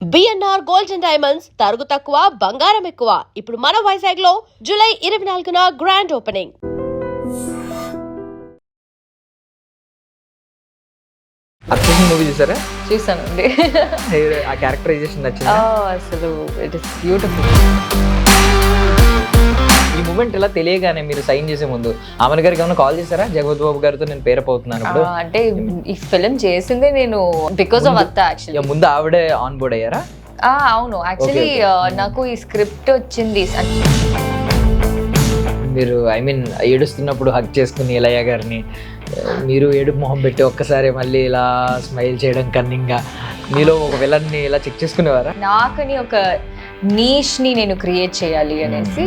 BNR gold and diamonds తరుగు తక్కువ బంగారం ఎక్కువ. ఇప్పుడు మన వైజాగ్ లో జూలై 24న గ్రాండ్ ఓపెనింగ్. అబ్సెషన్ మూవీ చూసారా? చూసానండి. ఆ క్యారెక్టరైజేషన్ నచ్చిందా? అసలు ఇట్ ఇస్ బ్యూటిఫుల్. ఈ మూమెంట్ ఇలా తెలియగానే మీరు సైన్ చేసే ముందు ఆమెన్ గారికి ఏమైనా కాల్ చేశారా? జగపతి బాబు గారితో నేను పేరప్ అవుతున్నాను ఇప్పుడు అంటే ఈ ఫిలిం చేసిందే నేను బికాస్ ఆఫ్ అత్త యాక్చువల్లీ. ముందు ఆవిడే ఆన్ బోర్డ్ అయ్యారా? అవును యాక్చువల్లీ నాకు ఈ స్క్రిప్ట్ వచ్చింది. మీరు ఐ మీన్ ఏడుస్తున్నప్పుడు హక్ చేసుకుని ఇలయ్య గారిని మీరు ఏడుపు మొహం పెట్టి ఒక్కసారి మళ్ళీ ఇలా స్మైల్ చేయడం కన్నింగ్గా మీలో ఒక విలన్ని ఇలా చెక్ చేసుకునేవారా? నాకని ఒక నీష్ ని నేను క్రియేట్ చేయాలి అనేసి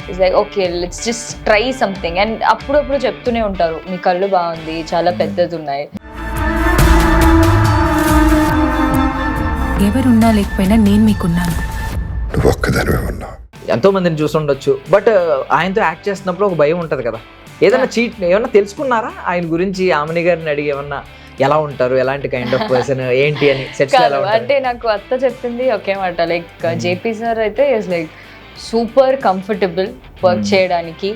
it's like okay let's just try something. And అప్పుడప్పుడు చెప్తూనే ఉంటారు మీ కళ్ళు బాగుంది, చాలా పెద్దది ఉన్నాయి. ఎవరున్నా లేకపోయినా నేను మీకున్నాను. ఎంతో మందిని చూసుండొచ్చు, బట్ ఆయనతో యాక్ట్ చేస్తున్నప్పుడు ఒక భయం ఉంటుంది కదా. ఏమన్నా తెలుసుకున్నారా ఆయన గురించి? ఆమెని గారిని అడిగి ఏమన్నా ఎలా ఉంటారు, ఎలాంటి కైండ్ ఆఫ్ పర్సన్ ఏంటి అని సెట్స్ అంటే నాకు అత్త చెప్పింది ఒకే మాట, లైక్ జేపీ సార్ అయితే is like super comfortable work చేయడానికి.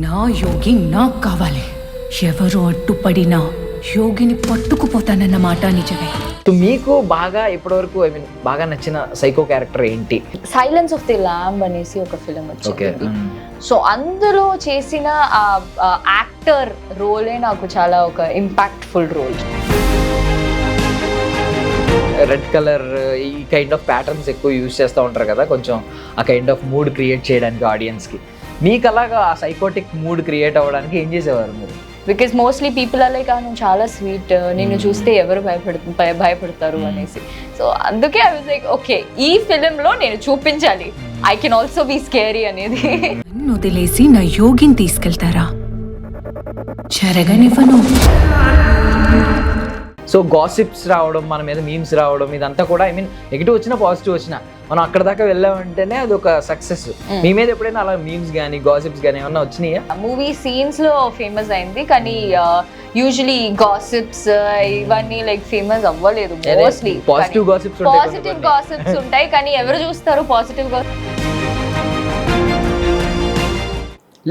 నా యోగి నాకు కావాలి. ఎవరు అడ్డుపడినా యోగిని పట్టుకుపోతానన్న మాట నిజమే. మీకు బాగా ఇప్పటివరకు ఐ మీన్ బాగా నచ్చిన సైకో క్యారెక్టర్ ఏంటి? సైలెన్స్ ఆఫ్ ది ల్యాంబ్ అనేసి ఒక ఫిలిం వచ్చింది. సో అందులో చేసిన యాక్టర్ రోలే నాకు చాలా ఒక ఇంపాక్ట్ఫుల్ రోల్. రెడ్ కలర్ ఈ కైండ్ ఆఫ్ ప్యాటర్న్స్ ఎక్కువ యూజ్ చేస్తూ ఉంటారు కదా, కొంచెం ఆ కైండ్ ఆఫ్ మూడ్ క్రియేట్ చేయడానికి ఆడియన్స్కి. మీకు అలాగా ఆ సైకోటిక్ మూడ్ క్రియేట్ అవ్వడానికి ఏం చేసేవారు మీరు? Because mostly people are like నువ్వు చాలా స్వీట్, నిన్ను చూస్తే ఎవరు భయపడతారు అనేసి. సో అందుకే ఐ వాజ్ లైక్ ఓకే ఈ ఫిలింలో నేను చూపించాలి I can also be scary అనేది. నన్ను వదిలేసి నా యోగిని తీసుకెళ్తారా? జరగనివ్వను. సో గాసిప్స్ రావడం, మన మీద మీమ్స్ రావడం, ఇదంతా కూడా ఐ మీన్ నెగిటివ్ వచ్చినా పాజిటివ్ వచ్చినా మనం అక్కడ దాకా వెళ్ళామంటేనే అది ఒక సక్సెస్. మీ మీద ఎప్పుడైనా అలా మీమ్స్ కానీ గాసిప్స్ కానీ ఏమన్నా వచ్చినాయా? మూవీ సీన్స్ లో ఫేమస్ అయింది కానీ యూజువలీ గాసిప్స్ ఇవన్నీ లైక్ ఫేమస్ అవ్వలేదు. మోస్ట్లీ పాజిటివ్ గాసిప్స్ ఉంటాయి కానీ ఎవరు చూస్తారు పాజిటివ్ గా?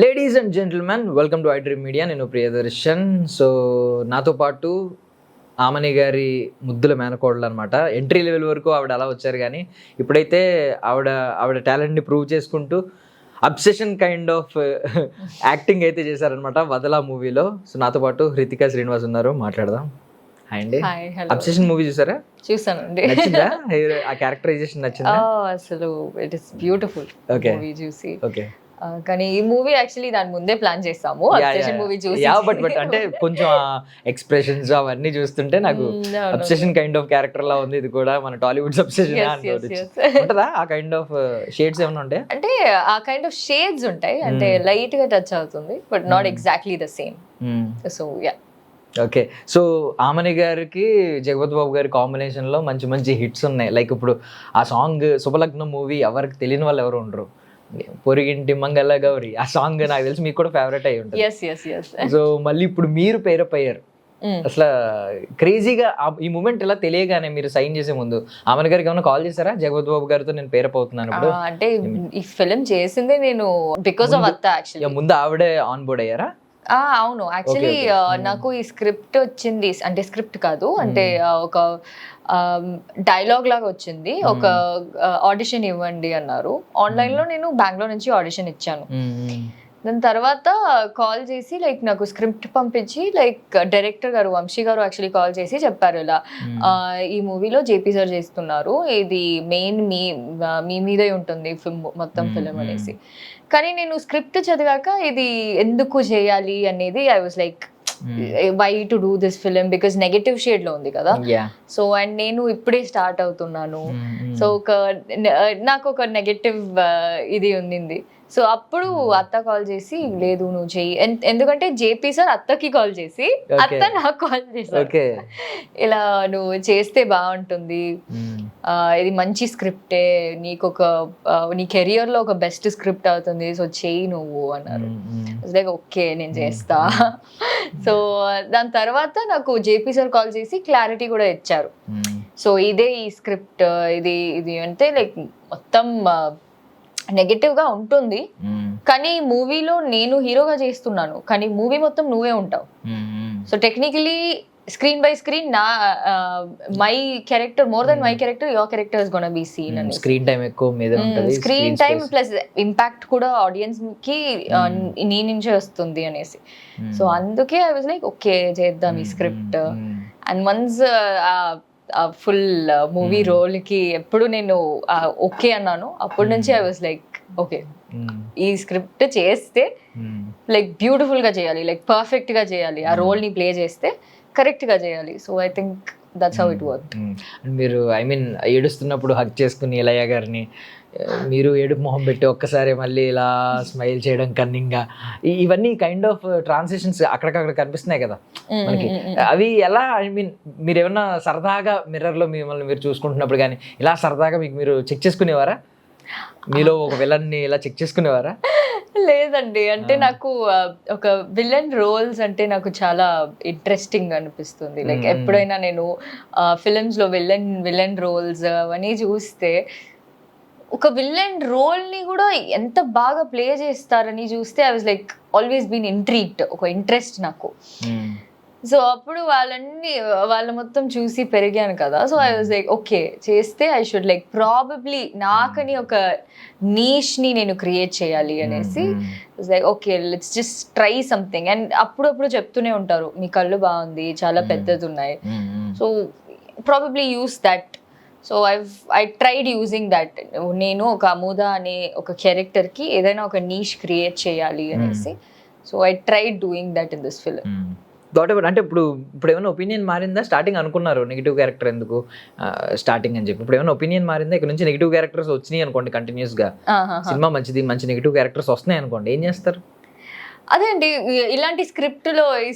Ladies and gentlemen, welcome to iDream media. నేను ప్రియదర్శన్. సో నాతో పాటు ఆమని గారి ముద్దుల మేనకోడలు అనమాట. ఎంట్రీ లెవెల్ వరకు ఆవిడ అలా వచ్చారు కానీ ఇప్పుడైతే ఆవిడ టాలెంట్ని ప్రూవ్ చేసుకుంటూ అబ్సెషన్ కైండ్ ఆఫ్ యాక్టింగ్ అయితే చేశారనమాట వదలా మూవీలో. సో నాతో పాటు హృతికా శ్రీనివాస్ ఉన్నారు, మాట్లాడదాం. హాయ్ అండి. అబ్సెషన్ మూవీ చూసారా? చూసానండి. నచ్చిందా? ఆ క్యారెక్టరైజేషన్ నచ్చిందా? అసలు ఇట్ ఇస్ బ్యూటిఫుల్ మూవీ చూసి. ఓకే కానీ ఈ మూవీ యాక్చువల్లీ దాని ముందే ప్లాన్ చేస్తాము మూవీ చూసి. బట్ అంటే కొంచెం ఎక్స్ప్రెషన్స్ అవన్నీ చూస్తుంటే నాకు అబ్సెషన్ కైండ్ ఆఫ్ క్యారెక్టర్ లా ఉంది. ఇది కూడా మన టాలీవుడ్ అబ్సెషన్ ఉంటుందా? ఆ కైండ్ ఆఫ్ షేడ్స్ ఏమైనా ఉంటాయి? అంటే ఆ కైండ్ ఆఫ్ షేడ్స్ ఉంటాయి, అంటే లైట్ గా టచ్ అవుతుంది but not exactly the same. So yeah. Okay. So Amani గారికి జగపతి బాబు గారి కాంబినేషన్ లో మంచి మంచి హిట్స్ ఉన్నాయి. లైక్ ఇప్పుడు ఆ సాంగ్ శుభలగ్నం మూవీ ఎవరికి తెలియని వాళ్ళు ఎవరు ఉండరు. పొరిగింటి మంగళ గౌరి ఆ సాంగ్ నాకు తెలిసి మీకు కూడా ఫేవరెట్ అయ్యి ఉంటుంది. సో మళ్ళీ ఇప్పుడు మీరు పేరప్ అయ్యారు. అసలు క్రేజీగా ఈ మూమెంట్ ఇలా తెలియగానే మీరు సైన్ చేసే ముందు ఆమెన్ గారికి ఏమైనా కాల్ చేశారా? జగపతి బాబు గారితో నేను పేరప్ అవుతున్నాను ఇప్పుడు అంటే ఈ ఫిలిం చేసిందే నేను బికాస్ ఆఫ్ అత్త యాక్చువల్లీ. ముందు ఆవిడే ఆన్ బోర్డ్ అయ్యారా? అవును యాక్చువల్లీ నాకు ఈ స్క్రిప్ట్ వచ్చింది, అంటే స్క్రిప్ట్ కాదు అంటే ఒక డైలాగ్ లాగా వచ్చింది. ఒక ఆడిషన్ ఇవ్వండి అన్నారు ఆన్లైన్ లో. నేను బెంగళూరు నుంచి ఆడిషన్ ఇచ్చాను. దాని తర్వాత కాల్ చేసి లైక్ నాకు స్క్రిప్ట్ పంపించి లైక్ డైరెక్టర్ గారు వంశీ గారు యాక్చువల్లీ కాల్ చేసి చెప్పారు ఇలా ఈ మూవీలో జేపీ సార్ చేస్తున్నారు, ఇది మెయిన్ మీ మీదే ఉంటుంది మొత్తం ఫిలిం అనేసి. కానీ నేను స్క్రిప్ట్ చదివాక ఇది ఎందుకు చేయాలి అనేది I was like why to do this film because negative shade లో ఉంది కదా. సో అండ్ నేను ఇప్పుడే స్టార్ట్ అవుతున్నాను. సో నాకు ఒక నెగటివ్ ఇది ఉంది. సో అప్పుడు అత్త కాల్ చేసి లేదు నువ్వు చెయ్యి ఎందుకంటే జేపీ సార్ అత్తకి కాల్ చేసి అత్త నాకు కాల్ చేశారు, ఓకే ఇలా నువ్వు చేస్తే బాగుంటుంది, ఇది మంచి స్క్రిప్టే, నీ కెరియర్ లో ఒక బెస్ట్ స్క్రిప్ట్ అవుతుంది, సో చెయ్యి నువ్వు అన్నారు. లైక్ ఓకే నేను చేస్తా. సో దాని తర్వాత నాకు జేపీ సార్ కాల్ చేసి క్లారిటీ కూడా ఇచ్చారు. సో ఇదే ఈ స్క్రిప్ట్, ఇది అంటే లైక్ మొత్తం నెగటివ్ గా ఉంటుంది, కానీ మూవీలో నేను హీరోగా చేస్తున్నాను, కానీ మూవీ మొత్తం నువ్వే ఉంటావు. So technically screen by screen నా my character more than my character, your character is gonna be seen అని. స్క్రీన్ టైం ఎక్కువ మీద ఉంటది, స్క్రీన్ టైం ప్లస్ ఇంపాక్ట్ కూడా ఆడియన్స్ కి నీ నుంచే వస్తుంది అనేసి. సో అందుకే ఐ వాజ్ లైక్ ఓకే చేద్దాం ఈ script. And once full movie role కి ఎప్పుడు నేను ఓకే అన్నాను, అప్పటి నుంచి ఐ వాజ్ లైక్ ఓకే ఈ స్క్రిప్ట్ చేస్తే లైక్ బ్యూటిఫుల్ గా చేయాలి, లైక్ పర్ఫెక్ట్ గా చేయాలి, ఆ రోల్ ని ప్లే చేస్తే కరెక్ట్ గా చేయాలి. So I think that's how it work. మీరు ఐ మీన్ ఏడుస్తున్నప్పుడు హక్ చేసుకుని ఇలయ్య గారిని మీరు ఏడుపు మొహం పెట్టి ఒక్కసారి మళ్ళీ ఇలా స్మైల్ చేయడం కన్నింగ్గా, ఇవన్నీ కైండ్ ఆఫ్ ట్రాన్సిషన్స్ అక్కడికక్కడ కనిపిస్తున్నాయి కదా మనకి. అవి ఎలా ఐ మీన్ మీరు ఏమన్నా సరదాగా మిర్రర్లో మిమ్మల్ని మీరు చూసుకుంటున్నప్పుడు కానీ ఇలా సరదాగా మీకు మీరు చెక్ చేసుకునేవారా? మీలో ఒక విలన్ని ఇలా చెక్ చేసుకునేవారా? లేదండి, అంటే నాకు ఒక విలన్ రోల్స్ అంటే నాకు చాలా ఇంట్రెస్టింగ్ అనిపిస్తుంది. లైక్ ఎప్పుడైనా నేను ఫిలిమ్స్ లో విలన్ రోల్స్ అవన్నీ చూస్తే ఒక విలన్ రోల్ ని కూడా ఎంత బాగా ప్లే చేస్తారని చూస్తే I was like always been intrigued, ఒక ఇంట్రెస్ట్ నాకు. సో అప్పుడు వాళ్ళ మొత్తం చూసి పెరిగాను కదా. So I was like okay చేస్తే ఐ షుడ్ లైక్ ప్రాబబ్లీ నాకని ఒక నీష్ ని నేను క్రియేట్ చేయాలి అనేసి like okay let's just try something. And అప్పుడప్పుడు చెప్తూనే ఉంటారు మీ కళ్ళు బాగుంది, చాలా పెద్దది ఉన్నాయి, so probably use that. So I tried using that. నేను ఒక అమూద అనే ఒక క్యారెక్టర్ కి ఏదైనా ఒక నీష్ క్రియేట్ చేయాలి అనేసి. So I tried doing that in this film. అంటే ఇప్పుడు ఏమైనా ఒపీనియన్ మారిందా? స్టార్టింగ్ అనుకున్నారు నెగిటివ్ క్యారెక్టర్ ఎందుకు స్టార్టింగ్ అని చెప్పి, ఇప్పుడు ఏమైనా ఒపీనియన్ మారిందా? ఇక్కడ నుంచి నెగిటివ్ క్యారెక్టర్స్ వచ్చినాయి అనుకోండి, కంటిన్యూస్ గా సినిమా మంచి నెగిటివ్ క్యారెక్టర్స్ వస్తున్నాయి అనుకోండి, ఏం చేస్తారు? అదే అండి, ఇలాంటి ఈ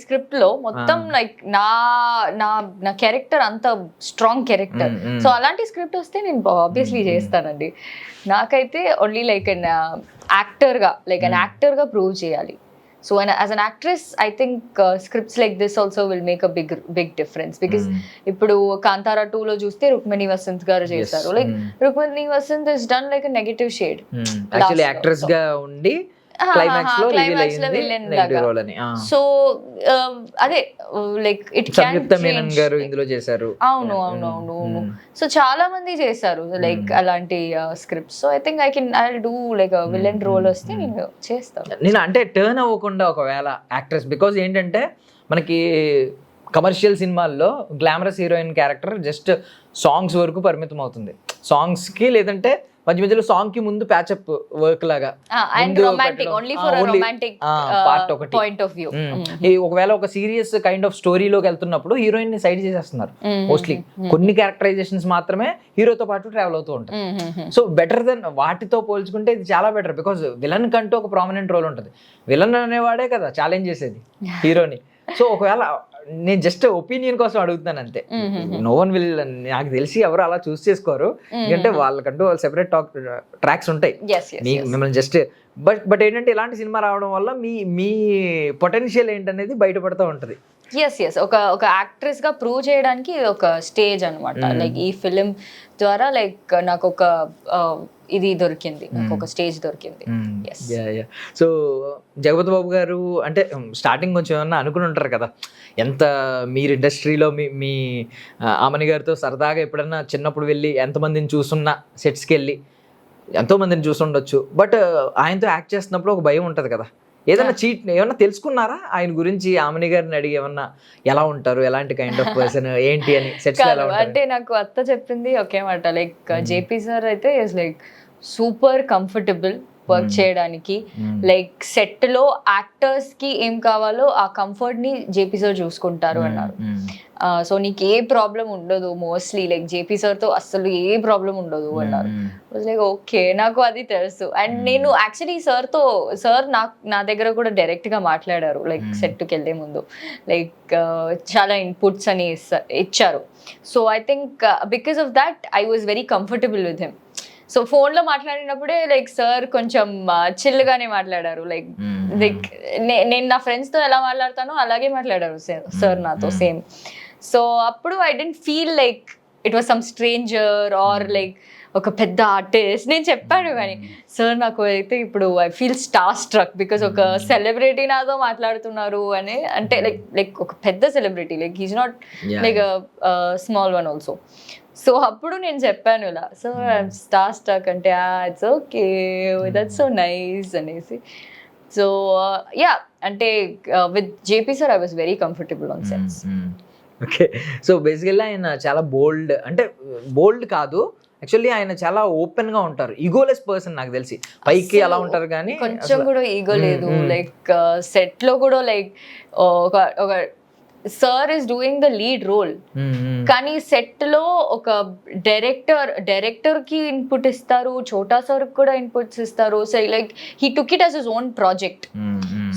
స్క్రిప్ట్ లో మొత్తం లైక్ నా క్యారెక్టర్ అంత స్ట్రాంగ్ క్యారెక్టర్. సో అలాంటి స్క్రిప్ట్ వస్తే నేను ఆబ్వియస్లీ చేస్తానండి. నాకైతే ఓన్లీ లైక్ అన్ యాక్టర్ గా ప్రూవ్ చేయాలి. So as an actress, I think scripts like this also will make a big difference, because ఇప్పుడు కాంతారా 2 లో చూస్తే రుక్మిణి వసంత్ గారు చేశారు. Like Rukmini Vasanth is done like a negative shade. Actually actress గా ఉండి క్లైమాక్స్ లో రివీల్ అయ్యింది నెగటివ్ రోల్ అని. సో అదే లైక్ ఇట్ క్యాన్ సంయుక్త మీనన్ గారు ఇందులో చేశారు. అవును. సో చాలా మంది చేశారు లైక్ అలాంటి scripts. So I think I do like villain role వస్తే నేను చేస్తాను. నేను అంటే టర్న్ అవ్వకుండా ఒకవేళ యాక్ట్రెస్, బికాజ్ ఏంటంటే మనకి కమర్షియల్ సినిమాల్లో glamorous heroine character just songs వరకు పరిమితం అవుతుంది. సాంగ్స్కి లేదంటే మధ్యలో సాంగ్ కి ముందు ప్యాచప్ వర్క్ లాగా పార్ట్ ఒకటి. ఒకవేళ ఒక సీరియస్ కైండ్ ఆఫ్ స్టోరీలోకి వెళ్తున్నప్పుడు హీరోయిన్ ని సైడ్ చేసేస్తున్నారు మోస్ట్లీ. కొన్ని క్యారెక్టరైజేషన్స్ మాత్రమే హీరోతో పాటు ట్రావెల్ అవుతూ ఉంటాయి. సో బెటర్ దెన్ వాటితో పోల్చుకుంటే ఇది చాలా బెటర్, బికాస్ విలన్ కంటూ ఒక ప్రామినెంట్ రోల్ ఉంటుంది. విలన్ అనేవాడే కదా ఛాలెంజ్ చేసేది హీరోని. సో ఒకవేళ నేను జస్ట్ ఒపీనియన్ కోసం అడుగుతున్నాను అంతే. నో వన్ విల్, నాకు తెలిసి ఎవరు అలా చూస్ చేసుకోరు, ఎందుకంటే వాళ్ళకంటూ వాళ్ళు సెపరేట్ ట్రాక్స్ ఉంటాయి. మిమ్మల్ని జస్ట్ బట్ ఏంటంటే ఇలాంటి సినిమా రావడం వల్ల మీ పొటెన్షియల్ ఏంటనేది బయటపడుతూ ఉంటుంది. ఎస్ ఒక యాక్ట్రెస్ గా ప్రూవ్ చేయడానికి ఒక స్టేజ్ అనమాట. లైక్ ఈ ఫిలిం ద్వారా లైక్ నాకు ఒక ఇది దొరికింది, నాకు ఒక స్టేజ్ దొరికింది. సో జగపతి బాబు గారు అంటే స్టార్టింగ్ కొంచెం ఏమన్నా అనుకుని ఉంటారు కదా, ఎంత మీరు ఇండస్ట్రీలో మీ ఆమని గారితో సరదాగా ఎప్పుడన్నా చిన్నప్పుడు వెళ్ళి ఎంతమందిని చూస్తున్నా సెట్స్కి వెళ్ళి ఎంతోమందిని చూస్తుండొచ్చు, బట్ ఆయనతో యాక్ట్ చేస్తున్నప్పుడు ఒక భయం ఉంటుంది కదా. ఏమన్నా తెలుసుకున్నారా ఆయన గురించి? ఆమని గారిని అడిగి ఏమన్నా ఎలా ఉంటారు, ఎలాంటి కైండ్ ఆఫ్ పర్సన్ ఏంటి అని సెట్స్ లో? అంటే నాకు అత్త చెప్పింది ఒకే మాట, లైక్ జేపీ సార్ అయితే is like super comfortable work చేయడానికి. లైక్ సెట్ లో యాక్టర్స్ కి ఏం కావాలో ఆ కంఫర్ట్ ని జేపీ సార్ చూసుకుంటారు అన్నారు. సో నీకు ఏ ప్రాబ్లం ఉండదు మోస్ట్లీ, లైక్ జేపీ సార్ తో అసలు ఏ ప్రాబ్లం ఉండదు అన్నారు. లైక్ ఓకే, నాకు అది తెలుసు. అండ్ నేను యాక్చువల్లీ సార్ నా దగ్గర కూడా డైరెక్ట్ గా మాట్లాడారు, లైక్ సెట్ కి వెళ్లే ముందు, లైక్ చాలా ఇన్పుట్స్ అని ఇచ్చారు. So I think because of that I was very comfortable with him. So phone లో మాట్లాడినప్పుడే లైక్ సార్ కొంచెం చిల్గానే మాట్లాడారు. లైక్ నేను నా ఫ్రెండ్స్ తో ఎలా మాట్లాడతానో అలాగే మాట్లాడారు సార్ నాతో సేమ్. సో అప్పుడు I didn't feel like it was some stranger or like ఒక పెద్ద ఆర్టిస్ట్. నేను చెప్పాను కానీ సార్ నాకు అయితే ఇప్పుడు I feel star struck because ఒక సెలబ్రిటీ నాతో మాట్లాడుతున్నారు అని, అంటే లైక్ ఒక పెద్ద celebrity, like he's not like small one also. So అప్పుడు నేను చెప్పాను ఇలా, సో స్టార్ స్టాక్ అంటే it's okay, that's so nice అనేసి. సో యా, అంటే with JP sir I was very comfortable on sets. Okay, so basically ఆయన చాలా బోల్డ్, అంటే బోల్డ్ కాదు యాక్చువల్లీ, ఆయన చాలా ఓపెన్ గా ఉంటారు, ఈగోలెస్ పర్సన్ నాకు తెలిసి. పైకి అలా ఉంటారు కానీ కొంచెం కూడా ఈగో లేదు. లైక్ సెట్ లో కూడా లైక్ ఒక sir is doing the lead role, కానీ సెట్ లో ఒక డైరెక్టర్ కి ఇన్పుట్ ఇస్తారు, చోటా సార్ కూడా ఇన్పుట్స్ ఇస్తారు. So like he took it as his own project.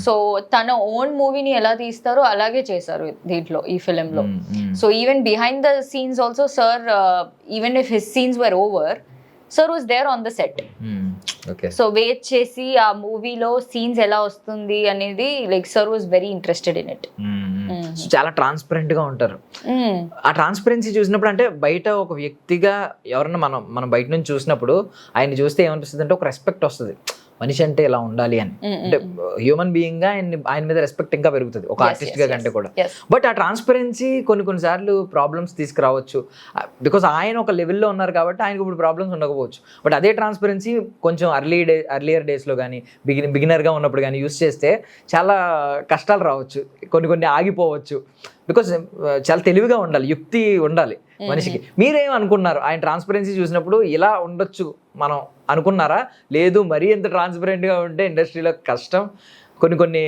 So తన ఓన్ మూవీని ఎలా తీస్తారో అలాగే చేశారు దీంట్లో, ఈ ఫిలిం లో. So even behind the scenes also sir, even if his scenes were over, sir was there on the set. So wait చేసి ఆ మూవీలో సీన్స్ ఎలా వస్తుంది అనేది, like sir was very interested in it. చాలా ట్రాన్స్పరెంట్ గా ఉంటారు. ఆ ట్రాన్స్పరెన్సీ చూసినప్పుడు, అంటే బయట ఒక వ్యక్తిగా ఎవరన్నా మనం బయట నుంచి చూసినప్పుడు ఆయన చూస్తే ఏమనిపిస్తుంది అంటే ఒక రెస్పెక్ట్ వస్తుంది, మనిషి అంటే ఇలా ఉండాలి అని. అంటే హ్యూమన్ బీయింగ్ గా ఆయన మీద రెస్పెక్ట్ ఇంకా పెరుగుతుంది ఒక ఆర్టిస్ట్ గా కంటే కూడా. బట్ ఆ ట్రాన్స్పరెన్సీ కొన్నిసార్లు ప్రాబ్లమ్స్ తీసుకురావచ్చు, బికాస్ ఆయన ఒక లెవెల్లో ఉన్నారు కాబట్టి ఆయనకు ఇప్పుడు ప్రాబ్లమ్స్ ఉండకపోవచ్చు. బట్ అదే ట్రాన్స్పరెన్సీ కొంచెం అర్లియర్ డేస్ లో కానీ బిగినర్ గా ఉన్నప్పుడు కానీ యూస్ చేస్తే చాలా కష్టాలు రావచ్చు, కొన్ని ఆగిపోవచ్చు. బికాస్ చాలా తెలివిగా ఉండాలి, యుక్తి ఉండాలి మనిషికి. మీరేం అనుకున్నారు ఆయన ట్రాన్స్పరెన్సీ చూసినప్పుడు? ఇలా ఉండొచ్చు మనం అనుకున్నారా? లేదు మరీ ఎంత ట్రాన్స్పరెంట్ గా ఉంటే ఇండస్ట్రీలో కష్టం, కొన్ని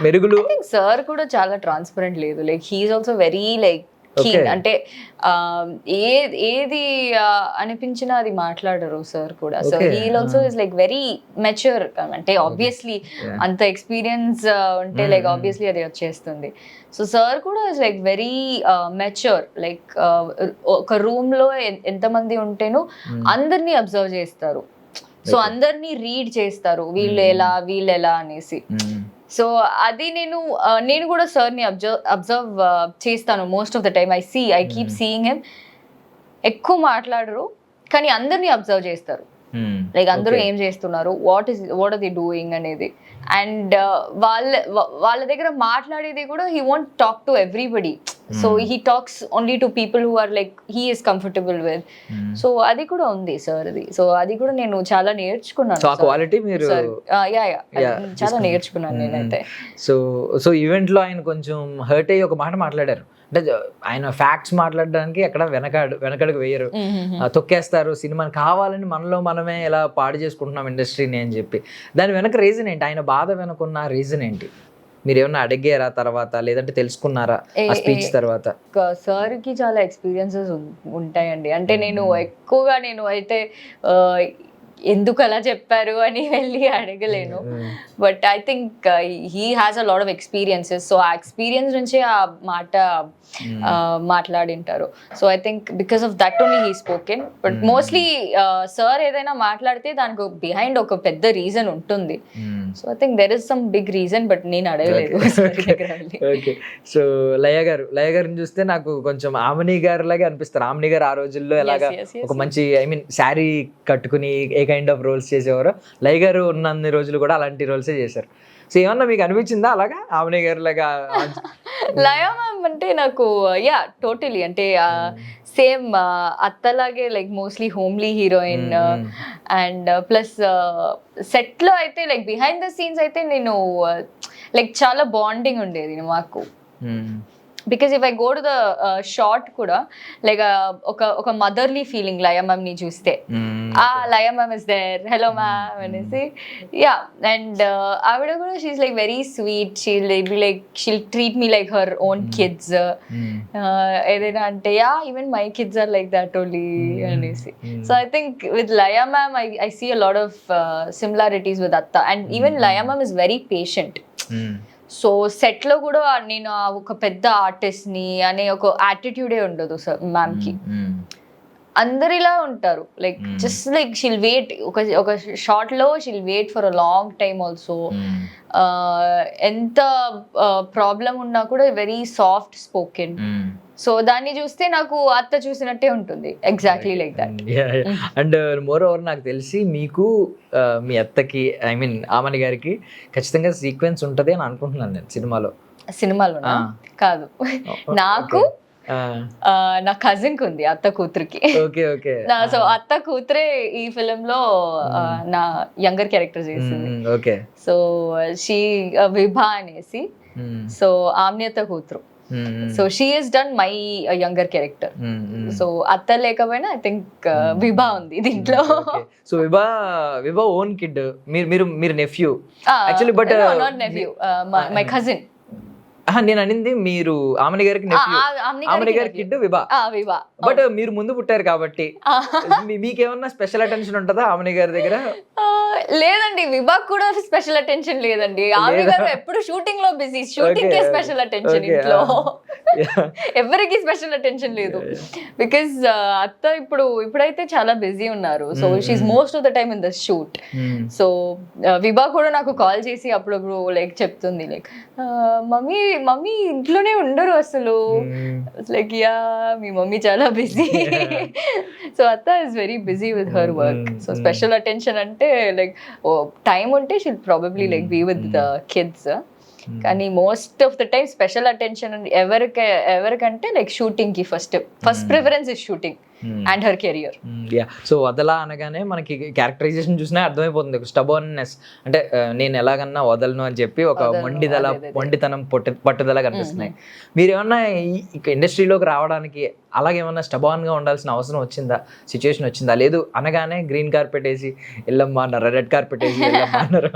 మెరుగులు. సార్ కూడా చాలా ట్రాన్స్పరెంట్ లేదు, like he's also very like keen. అంటే ఏది అనిపించినా అది మాట్లాడరు సార్ కూడా. So he also is like very mature. అంటే ఆబ్వియస్లీ అంత ఎక్స్పీరియన్స్ ఉంటే లైక్ ఆబ్వియస్లీ అది వచ్చేస్తుంది. సో సార్ కూడా is like very mature. Like ఒక రూమ్ లో ఎంతమంది ఉంటేనో అందరినీ అబ్జర్వ్ చేస్తారు. సో అందరినీ రీడ్ చేస్తారు, వీళ్ళు ఎలా అనేసి. సో అది నేను కూడా సార్ని అబ్జర్వ్ చేస్తాను most of the time. I keep seeing him. ఎక్కువ మాట్లాడరు కానీ అందరినీ అబ్జర్వ్ చేస్తారు, లైక్ అందరూ ఏం చేస్తున్నారు, వాట్ ఆర్ ది డూయింగ్ అనేది. అండ్ వాళ్ళ దగ్గర మాట్లాడేది కూడా he won't talk to everybody. So he talks only to people who are like he is comfortable with. So అది కూడా ఉంది సార్ అది. సో అది కూడా నేను చాలా నేర్చుకున్నాను, చాలా నేర్చుకున్నాను నేనైతే. సో ఈవెంట్ లో ఆయన కొంచెం హర్ట్ అయ్యి ఒక మాట మాట్లాడారు, అంటే ఆయన ఫ్యాక్ట్స్ మాట్లాడడానికి ఎక్కడ వెనకడుగు వేయరు, తొక్కేస్తారు సినిమాని, కావాలని మనలో మనమే ఇలా పాడు చేసుకుంటున్నాం ఇండస్ట్రీని అని చెప్పి. దాని వెనక రీజన్ ఏంటి? ఆయన బాధ వెనకున్న రీజన్ ఏంటి? మీరు ఏమన్నా అడిగారా తర్వాత, లేదంటే తెలుసుకున్నారా ఆ స్పీచ్ తర్వాత? సార్ కి చాలా ఎక్స్పీరియన్సెస్ ఉంటాయండి. అంటే నేను అయితే ఎందుకు అలా చెప్పారు అని వెళ్ళి అడగలేను. But I think he has a lot of experiences. So ఆ ఎక్స్పీరియన్స్ నుంచే ఆ మాట మాట్లాడింటారు. So I think because of that only he spoken. But mostly sir ఏదైనా మాట్లాడితే దానికి బిహైండ్ ఒక పెద్ద రీజన్ ఉంటుంది. So I think there is some big reason, but నేను అడగలేదు. ఓకే, సో లయ గారిని చూస్తే నాకు కొంచెం ఆమని గారు లాగే అనిపిస్తారు. ఆమని గారు ఆ రోజుల్లో ఎలాగా ఒక మంచి శారీ కట్టుకుని ఏ కైండ్ ఆఫ్ రోల్స్ చేసేవారు, లయ గారు ఉన్నన్ని రోజులు కూడా అలాంటి రోల్సే చేశారు. సో ఏమన్నా మీకు అనిపించిందా అలాగా ఆమని గారు లాగా? లయ మ్యామ్ అంటే నాకు టోటలీ అంటే సేమ్ అత్తలాగే, like mostly homely heroine. And plus set లో అయితే లైక్ బిహైండ్ ద సీన్స్ అయితే నేను లైక్ చాలా బాండింగ్ ఉండేది మాకు. Because if I go to the short కూడా లైక్ ఒక మదర్లీ ఫీలింగ్ లయ మ్యామ్ ని చూస్తే Laya ma'am is there, hello ma'am అనేసి. యా, అండ్ ఆవిడ కూడా she's like very sweet, she'll treat me like her own kids. ఏదైనా అంటే yeah even my kids are like that only అనేసి. So I think with Laya ma'am I see a lot of similarities with Atta, and even Laya ma'am is very patient. So set లో కూడా నేను ఒక పెద్ద artist ని అనే ఒక యాటిట్యూడే ఉండదు సార్ మ్యామ్ కి. అందరిలా ఉంటారు, like just like she'll wait, ఒక షార్ట్ లో she'll wait for a long time also. ఎంత ప్రాబ్లం ఉన్నా కూడా వెరీ సాఫ్ట్ స్పోకెన్. సో దాన్ని చూస్తే నాకు అత్త చూసినట్టే ఉంటుంది, exactly like that. And more over నాకు తెలిసి మీకు మీ అత్తకి ఐ మీన్ ఆమని గారికి ఖచ్చితంగా సీక్వెన్స్ ఉంటది అని అనుకుంటున్నాను నేను సినిమాలో కాదు. నాకు నా కజిన్ కి ఉంది, అత్త కూతురికి. సో అత్త కూతురే ఈ ఫిలిం లో నా యంగర్ క్యారెక్టర్ చేసింది. సో షీ విభా అనేసి, సో ఆమ్నియత కూతురు. So she has done my younger character. So అత్త లేకపోయినా ఐ థింక్ విభా ఉంది దీంట్లో. సో విభా ఓన్ కిడ్, మీరు nephew actually, but not nephew, my cousin. నేను అనింది మీరు ఆమని గారికి నెఫ్యూ, ఆమని గారి కిడ్ విభా. బట్ మీరు ముందు పుట్టారు కాబట్టి మీకేమన్నా స్పెషల్ అటెన్షన్ ఉంటుందా ఆమని గారి దగ్గర? లేదండి, విభాగ్ కూడా స్పెషల్ అటెన్షన్ లేదండి. ఆమె గారు ఎప్పుడు షూటింగ్ లో బిజీ, షూటింగ్ కే స్పెషల్ అటెన్షన్ ఇంట్లో. ఎవరికి స్పెషల్ అటెన్షన్ లేదు, బికాస్ అత్త ఇప్పుడైతే చాలా బిజీ ఉన్నారు. So she's most of the time in the shoot. So Vibha కూడా నాకు కాల్ చేసి అప్పుడప్పుడు లైక్ చెప్తుంది, లైక్ మమ్మీ ఇంట్లోనే ఉండరు అసలు. లైక్ యా, మీ మమ్మీ చాలా busy. So Atta is very busy with her work. So special attention అంటే లైక్ టైం ఉంటే she'll probably like be with the kids. కానీ most of the time special attention ఎవరికంటే like shooting కి first preference is shooting and her career. So Vadala అనగానే మనకి characterisation చూసినా అర్థమైపోతుంది, ఒక స్టబర్న్నెస్, అంటే నేను ఎలాగన్నా వదలను అని చెప్పి ఒక మొండితనం పట్టుదల కనిపిస్తున్నాయి. మీరు ఏమన్నా ఇండస్ట్రీలోకి రావడానికి అలాగేమన్నా స్టబాన్గా ఉండాల్సిన అవసరం వచ్చిందా, సిచ్యువేషన్ వచ్చిందా? లేదు అనగానే గ్రీన్ కార్పెట్ వేసి వెళ్ళమ్మా అన్నారు, రెడ్ కార్పెట్ వేసి వెళ్ళమ్మా అన్నారు?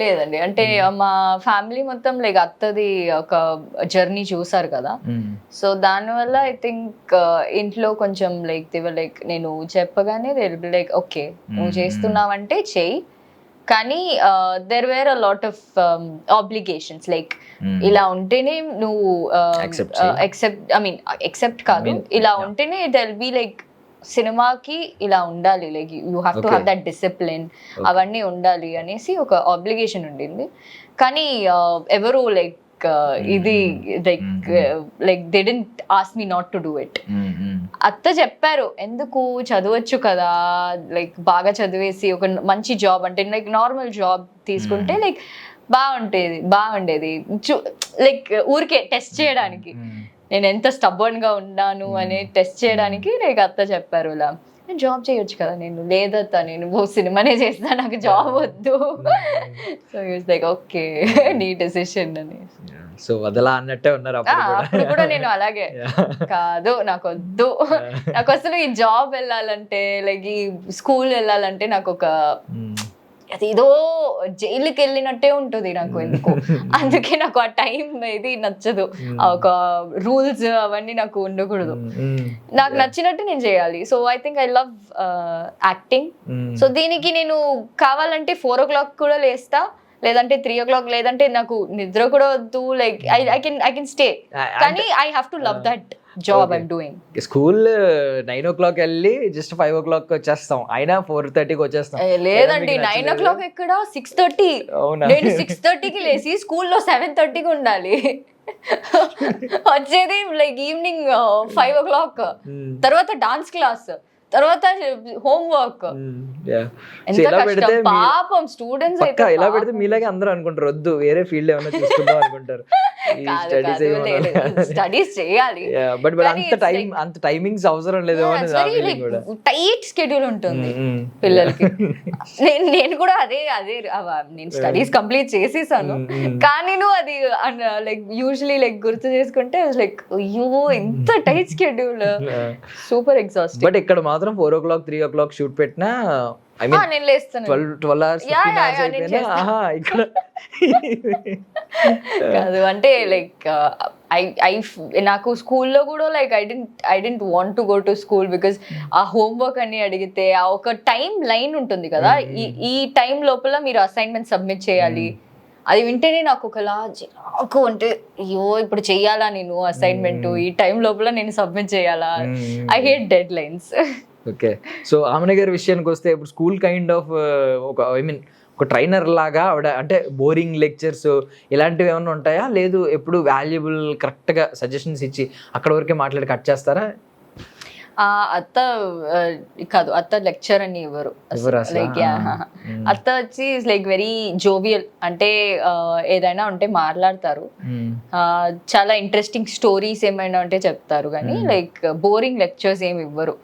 లేదండి, అంటే మా ఫ్యామిలీ మొత్తం లైక్ అత్తది ఒక జర్నీ చూసారు కదా. సో దానివల్ల ఐ థింక్ ఇంట్లో కొంచెం లైక్ నేను చెప్పగానే లైక్ ఓకే నువ్వు చేస్తున్నావంటే చెయ్యి, కానీ there were a lot of obligations, like ఇలా ఉంటేనే నువ్వు ఎక్సెప్ట్ కాదు, ఇలా ఉంటేనే దెర్ బి లైక్ సినిమాకి ఇలా ఉండాలి, like you have to have that discipline, అవన్నీ ఉండాలి అనేసి ఒక ఆబ్లిగేషన్ ఉండింది. కానీ ఎవరు లైక్ ఇది like they didn't ask me not to do it. అత్త చెప్పారు, ఎందుకు చదవచ్చు కదా, లైక్ బాగా చదివేసి ఒక మంచి జాబ్ అంటే లైక్ నార్మల్ జాబ్ తీసుకుంటే లైక్ బాగుండేది లైక్ ఊరికే టెస్ట్ చేయడానికి, నేను ఎంత స్టబ్బర్న్ గా ఉన్నాను అని టెస్ట్ చేయడానికి లైక్ అత్త చెప్పారు, ఇలా నేను జాబ్ చేయొచ్చు కదా. నేను లేదత్త, నేను సినిమానే చేస్తా, నాకు జాబ్ వద్దు. సో ఇట్స్ లైక్ ఓకే నీ డెసిషన్ అని. సో వదలా అన్నట్టే ఉన్నారు అప్పుడు కూడా. నేను అలాగే కాదు, నాకు వద్దు, నాకు అసలు ఈ జాబ్ వెళ్ళాలంటే లైక్ ఈ స్కూల్ వెళ్ళాలంటే నాకు ఒక అదేదో జైలుకి వెళ్ళినట్టే ఉంటుంది నాకు ఎందుకు. అందుకే నాకు ఆ టైం ఇది నచ్చదు, ఒక రూల్స్ అవన్నీ నాకు ఉండకూడదు, నాకు నచ్చినట్టు నేను చేయాలి. So I think I love acting. So దీనికి నేను కావాలంటే 4 o'clock కూడా లేస్తా, లేదంటే 3 o'clock, లేదంటే నాకు నిద్ర కూడా వద్దు, లైక్ ఐ కెన్ స్టే, కానీ I have to love that job I'm doing. School 9 o'clock వెళ్ళి జస్ట్ 5 o'clock వచ్చేస్తాం, అయినా 4:30కి వచ్చేస్తాం. లేదండి, 9 o'clock ఎక్కడ, 6:30. నేను 6:30కి లేసి స్కూల్లో 7:30కి ఉండాలి. వచ్చేది లైక్ ఈవినింగ్ 5 o'clock. తర్వాత డాన్స్ క్లాస్, తర్వాత హోంవర్క్ ఎంత ఇలా పెడితే కష్టం పాపం స్టూడెంట్స్ అయితే ఇలా పెడితే మీలాగే అందరూ అనుకుంటారు వద్దు వేరే ఫీల్డ్ ఏమైనా చూసుకుందాం అనుకుంటారు. స్టడీస్ చేయాలి బట్ అంత టైమింగ్స్ అవసరం లేదు టైట్ స్కెడ్యూల్ ఉంటుంది పిల్లలకి. నేను కూడా అదే నేను స్టడీస్ కంప్లీట్ చేసేసాను కానీ అది లైక్ యూజువలీ లైక్ గుర్తు చేసుకుంటే లైక్ అయ్యో ఎంత tight schedule, super exhausting. But ఇక్కడ మాత్రం 4 o'clock 3 o'clock షూట్ పెట్టినా ఐ మీన్ నేను లేస్తాను 12 hours 15 hours అయిపోయినా ఇక్కడ కాదు అంటే లైక్ నాకు స్కూల్లో కూడా like I didn't want to go to school because ఆ హోంవర్క్ అన్ని అడిగితే ఆ ఒక టైం లైన్ ఉంటుంది కదా, ఈ టైం లోపల మీరు అసైన్మెంట్ సబ్మిట్ చేయాలి. అది వింటేనే నాకు ఒకలా నాకు అంటే అయ్యో ఇప్పుడు చెయ్యాలా నేను అసైన్మెంట్ ఈ టైం లోపల నేను సబ్మిట్ చేయాలా. I hate dead lines. Okay, so ఆమె గారి విషయానికి వస్తే ఇప్పుడు స్కూల్ కైండ్ ఆఫ్ ఒక ట్రైనర్ లాగా ఆవిడ అంటే బోరింగ్ లెక్చర్స్ ఇలాంటివి ఏమైనా ఉంటాయా, లేదు ఎప్పుడు వాల్యుబుల్ కరెక్ట్గా సజెషన్స్ ఇచ్చి అక్కడ వరకే మాట్లాడి కట్ చేస్తారా? అత్త కాదు, అత్త లెక్చర్ అని ఇవ్వరు లైక్ అత్త వచ్చి లైక్ వెరీ జోవియల్, అంటే ఏదైనా ఉంటే మాట్లాడతారు, చాలా ఇంట్రెస్టింగ్ స్టోరీస్ ఏమైనా ఉంటే చెప్తారు కానీ లైక్ బోరింగ్ లెక్చర్స్ ఏమి ఇవ్వరు.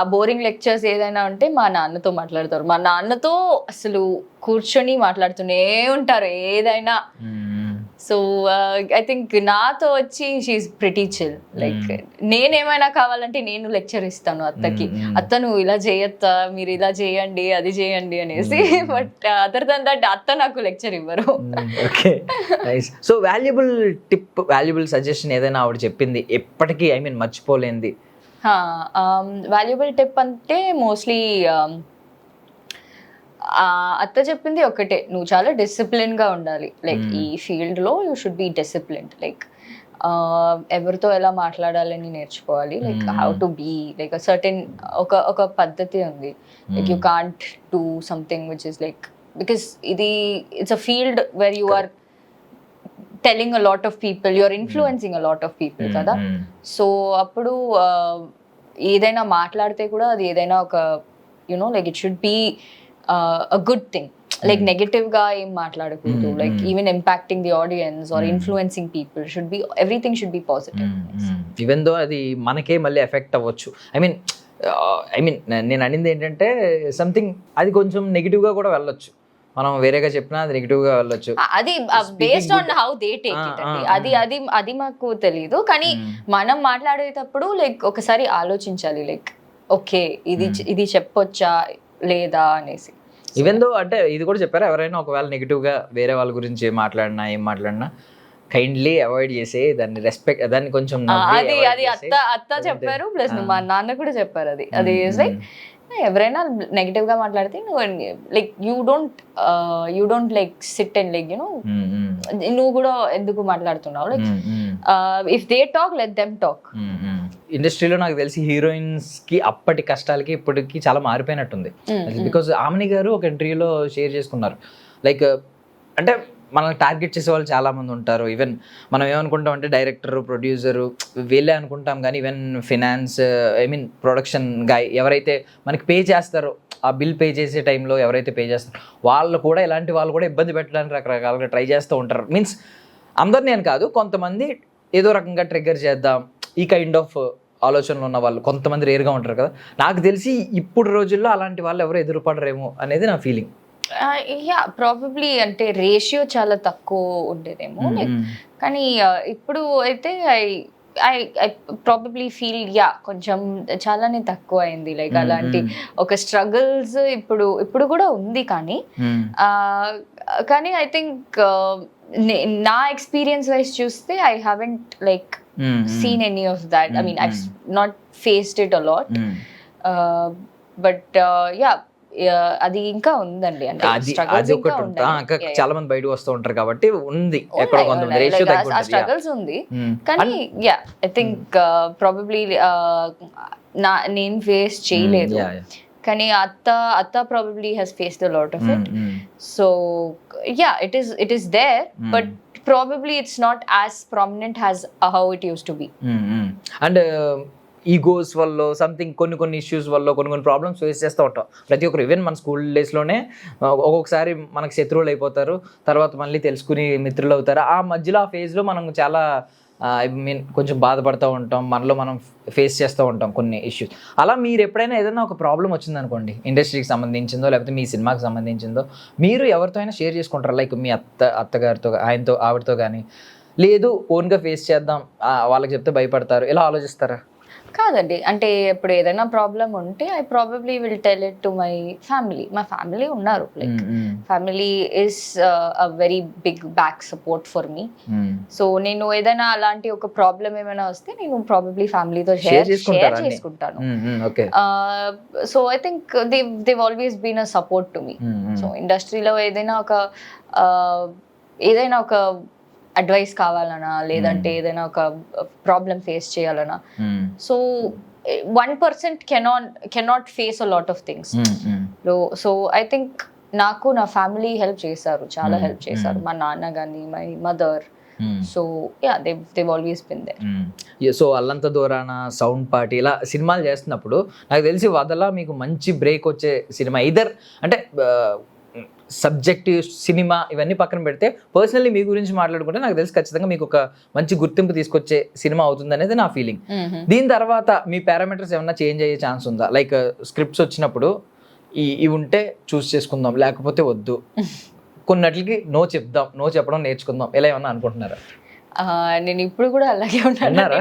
ఆ బోరింగ్ లెక్చర్స్ ఏదైనా ఉంటే మా నాన్నతో మాట్లాడతారు. మా నాన్నతో అసలు కూర్చొని మాట్లాడుతూనే ఉంటారు ఏదైనా. సో ఐ థింక్ నాతో వచ్చి షీఈస్ ప్రిటీ చిల్. లైక్ నేనేమైనా కావాలంటే నేను లెక్చర్ ఇస్తాను అత్తకి, అత్త నువ్వు ఇలా చేయొత్తా, మీరు ఇలా చేయండి అది చేయండి అనేసి. బట్ అదర్ దెన్ దట్ అత్త నాకు లెక్చర్ ఇవ్వరు. Okay, nice. So valuable tip, valuable suggestion ఏదైనా ఆవిడ చెప్పింది ఎప్పటికీ మర్చిపోలేంది? వాల్యుబుల్ టిప్ అంటే మోస్ట్లీ అత్త చెప్పింది ఒకటే, నువ్వు చాలా డిసిప్లిన్ గా ఉండాలి. లైక్ ఈ ఫీల్డ్ లో you should be disciplined. Like ఎవరితో ఎలా మాట్లాడాలని నేర్చుకోవాలి. Like how to be like certain ఒక పద్ధతి ఉంది. Like you can't do something which is like because it's a field where you are telling a lot of people, you are influencing a lot of people కదా. So అప్పుడు ఏదైనా మాట్లాడితే కూడా అది ఏదైనా ఒక you know like it should be a good thing. Like negative గా ఏం మాట్లాడకూడదు. Like even impacting the audience or influencing people should be, everything should be positive. Even though అది మనకే మళ్ళీ ఎఫెక్ట్ అవ్వచ్చు. ఐ మీన్ నేను అనింది ఏంటంటే సంథింగ్ అది కొంచెం నెగిటివ్ గా కూడా వెళ్ళొచ్చు. మనం వేరేగా చెప్పినా అది నెగిటివ్ గా వెళ్ళొచ్చు. అది based on how they take it అండి. అది మాకు తెలీదు కానీ మనం మాట్లాడేటప్పుడు లైక్ ఒకసారి ఆలోచించాలి. లైక్ ఓకే ఇది చెప్పొచ్చా లేదా అనేసి. ఈవెన్ దో అంటే ఇది కూడా చెప్పారా, ఎవరైనా ఒకవేళ నెగిటివ్గా వేరే వాళ్ళ గురించి ఏం మాట్లాడినా కైండ్లీ అవాయిడ్ చేసి దాన్ని రెస్పెక్ట్, దాన్ని కొంచెం అది అత్త చెప్పారు ప్లస్ మా నాన్న కూడా చెప్పారు. అది లైక్ ఎవరైనా నెగిటివ్ గా మాట్లాడితే నువ్వు like you don't like SIT and like you know నువ్వు కూడా ఎందుకు మాట్లాడుతున్నావు. Like if they talk let them talk. ఇండస్ట్రీలో నాకు తెలిసి హీరోయిన్స్ కి అప్పటి కష్టాలకి ఇప్పటికి చాలా మారిపోయినట్టుంది. బికాజ్ ఆమెని గారు ఒక ఇంటర్వ్యూలో షేర్ చేసుకున్నారు. లైక్ అంటే మనల్ని టార్గెట్ చేసే వాళ్ళు చాలా మంది ఉంటారు. ఈవెన్ మనం ఏమనుకుంటాం అంటే డైరెక్టర్, ప్రొడ్యూసరు వీళ్ళే అనుకుంటాం కానీ ఈవెన్ ఫినాన్స్, ప్రొడక్షన్ గాయ్ ఎవరైతే మనకి పే చేస్తారో, ఆ బిల్ పే చేసే టైంలో ఎవరైతే పే చేస్తారో వాళ్ళు కూడా ఇలాంటి వాళ్ళు కూడా ఇబ్బంది పెట్టడానికి రకరకాలుగా ట్రై చేస్తూ ఉంటారు. మీన్స్ అందరినీ అని కాదు, కొంతమంది ఏదో రకంగా ట్రిగ్గర్ చేద్దాం ఈ కైండ్ ఆఫ్ ఆలోచనలు ఉన్న వాళ్ళు కొంతమంది రేరుగా ఉంటారు కదా. నాకు తెలిసి ఇప్పుడు రోజుల్లో అలాంటి వాళ్ళు ఎవరు ఎదురుపడరేమో అనేది నా ఫీలింగ్. ప్రాబబ్లీ అంటే రేషియో చాలా తక్కువ ఉండేదేమో. కానీ ఇప్పుడు అయితే ఐ ప్రాబబ్లీ ఫీల్ కొంచెం చాలానే తక్కువ అయింది. లైక్ అలాంటి ఒక స్ట్రగుల్స్ ఇప్పుడు కూడా ఉంది కానీ ఐ థింక్ నా ఎక్స్పీరియన్స్ వైజ్ చూస్తే I haven't like seen any of that. I mean I've not faced it a lot. But అది ఇంకా ఉందండి. అంటే చాలా మంది బయటకు వస్తూ ఉంటారు కాబట్టి ఉంది ఎక్కడో కొంతమంది రేషియో తగ్గుంటుంది. ఆ స్ట్రగల్స్ ఉంది కానీ ఐ థింక్ ప్రాబబ్లీ నేను ఫేస్ చేయలేదు కానీ అత్త probably has faced a lot of it. So it is there but probably it's not as prominent as how it used to be. And egos వల్ల something కొన్ని issues వల్ల కొన్ని problems face చేస్తూ ఉంటాం ప్రతి ఒక్కరు. ఈవెన్ మన స్కూల్ డేస్లోనే ఒక్కొక్కసారి మనకు శత్రువులు అయిపోతారు, తర్వాత మళ్ళీ తెలుసుకుని మిత్రులు అవుతారు. ఆ మధ్యలో ఆ ఫేజ్లో మనం చాలా కొంచెం బాధపడుతూ ఉంటాం, మనలో మనం ఫేస్ చేస్తూ ఉంటాం కొన్ని ఇష్యూస్. అలా మీరు ఎప్పుడైనా ఏదైనా ఒక ప్రాబ్లం వచ్చిందనుకోండి, ఇండస్ట్రీకి సంబంధించిందో లేకపోతే మీ సినిమాకి సంబంధించిందో, మీరు ఎవరితో అయినా షేర్ చేసుకుంటారు? లైక్ మీ అత్తగారితో, ఆవిడతో కానీ, లేదు ఓన్గా ఫేస్ చేద్దాం వాళ్ళకి చెప్తే భయపడతారు, ఇలా ఆలోచిస్తారా? కాదండి, అంటే ఇప్పుడు ఏదైనా ప్రాబ్లం ఉంటే I probably will tell it to my family. మా ఫ్యామిలీ ఉన్నారు, like family is a very big back support for me. So నేను ఏదైనా అలాంటి ఒక ప్రాబ్లం ఏమైనా వస్తే నేను ప్రాబబ్లీ ఫ్యామిలీతో షేర్ చేసుకుంటాను. So I think they always been a support to me. So ఇండస్ట్రీలో ఏదైనా ఒక అడ్వైస్ కావాలన్నా, లేదంటే ఏదైనా ఒక ప్రాబ్లం ఫేస్ చేయాలన్నా, so 1% cannot face a lot of things. So I think నాకు నా ఫ్యామిలీ హెల్ప్ చేశారు, చాలా హెల్ప్ చేశారు. మా నాన్న కానీ, my mother. So yeah, they always been there. So అల్లంత దూరాన, సౌండ్ పార్టీ, ఇలా సినిమాలు చేస్తున్నప్పుడు నాకు తెలిసి వదల మీకు మంచి బ్రేక్ వచ్చే సినిమా ఇదర్ అంటే సబ్జెక్టివ్ సినిమా ఇవన్నీ పక్కన పెడితే పర్సనల్లీ మీ గురించి మాట్లాడుకుంటే నాకు తెలిసి ఖచ్చితంగా మీకు ఒక మంచి గుర్తింపు తీసుకొచ్చే సినిమా అవుతుంది అనేది నా ఫీలింగ్. దీని తర్వాత మీ పారామీటర్స్ ఏమన్నా చేంజ్ అయ్యే ఛాన్స్ ఉందా? లైక్ స్క్రిప్ట్స్ వచ్చినప్పుడు ఇవి ఉంటే చూస్ చేసుకుందాం, లేకపోతే వద్దు, కొన్నిటికి నో చెప్పడం నేర్చుకుందాం, ఇలా ఏమన్నా అనుకుంటున్నారా? నేను ఇప్పుడు కూడా అలాగే ఉన్నాను.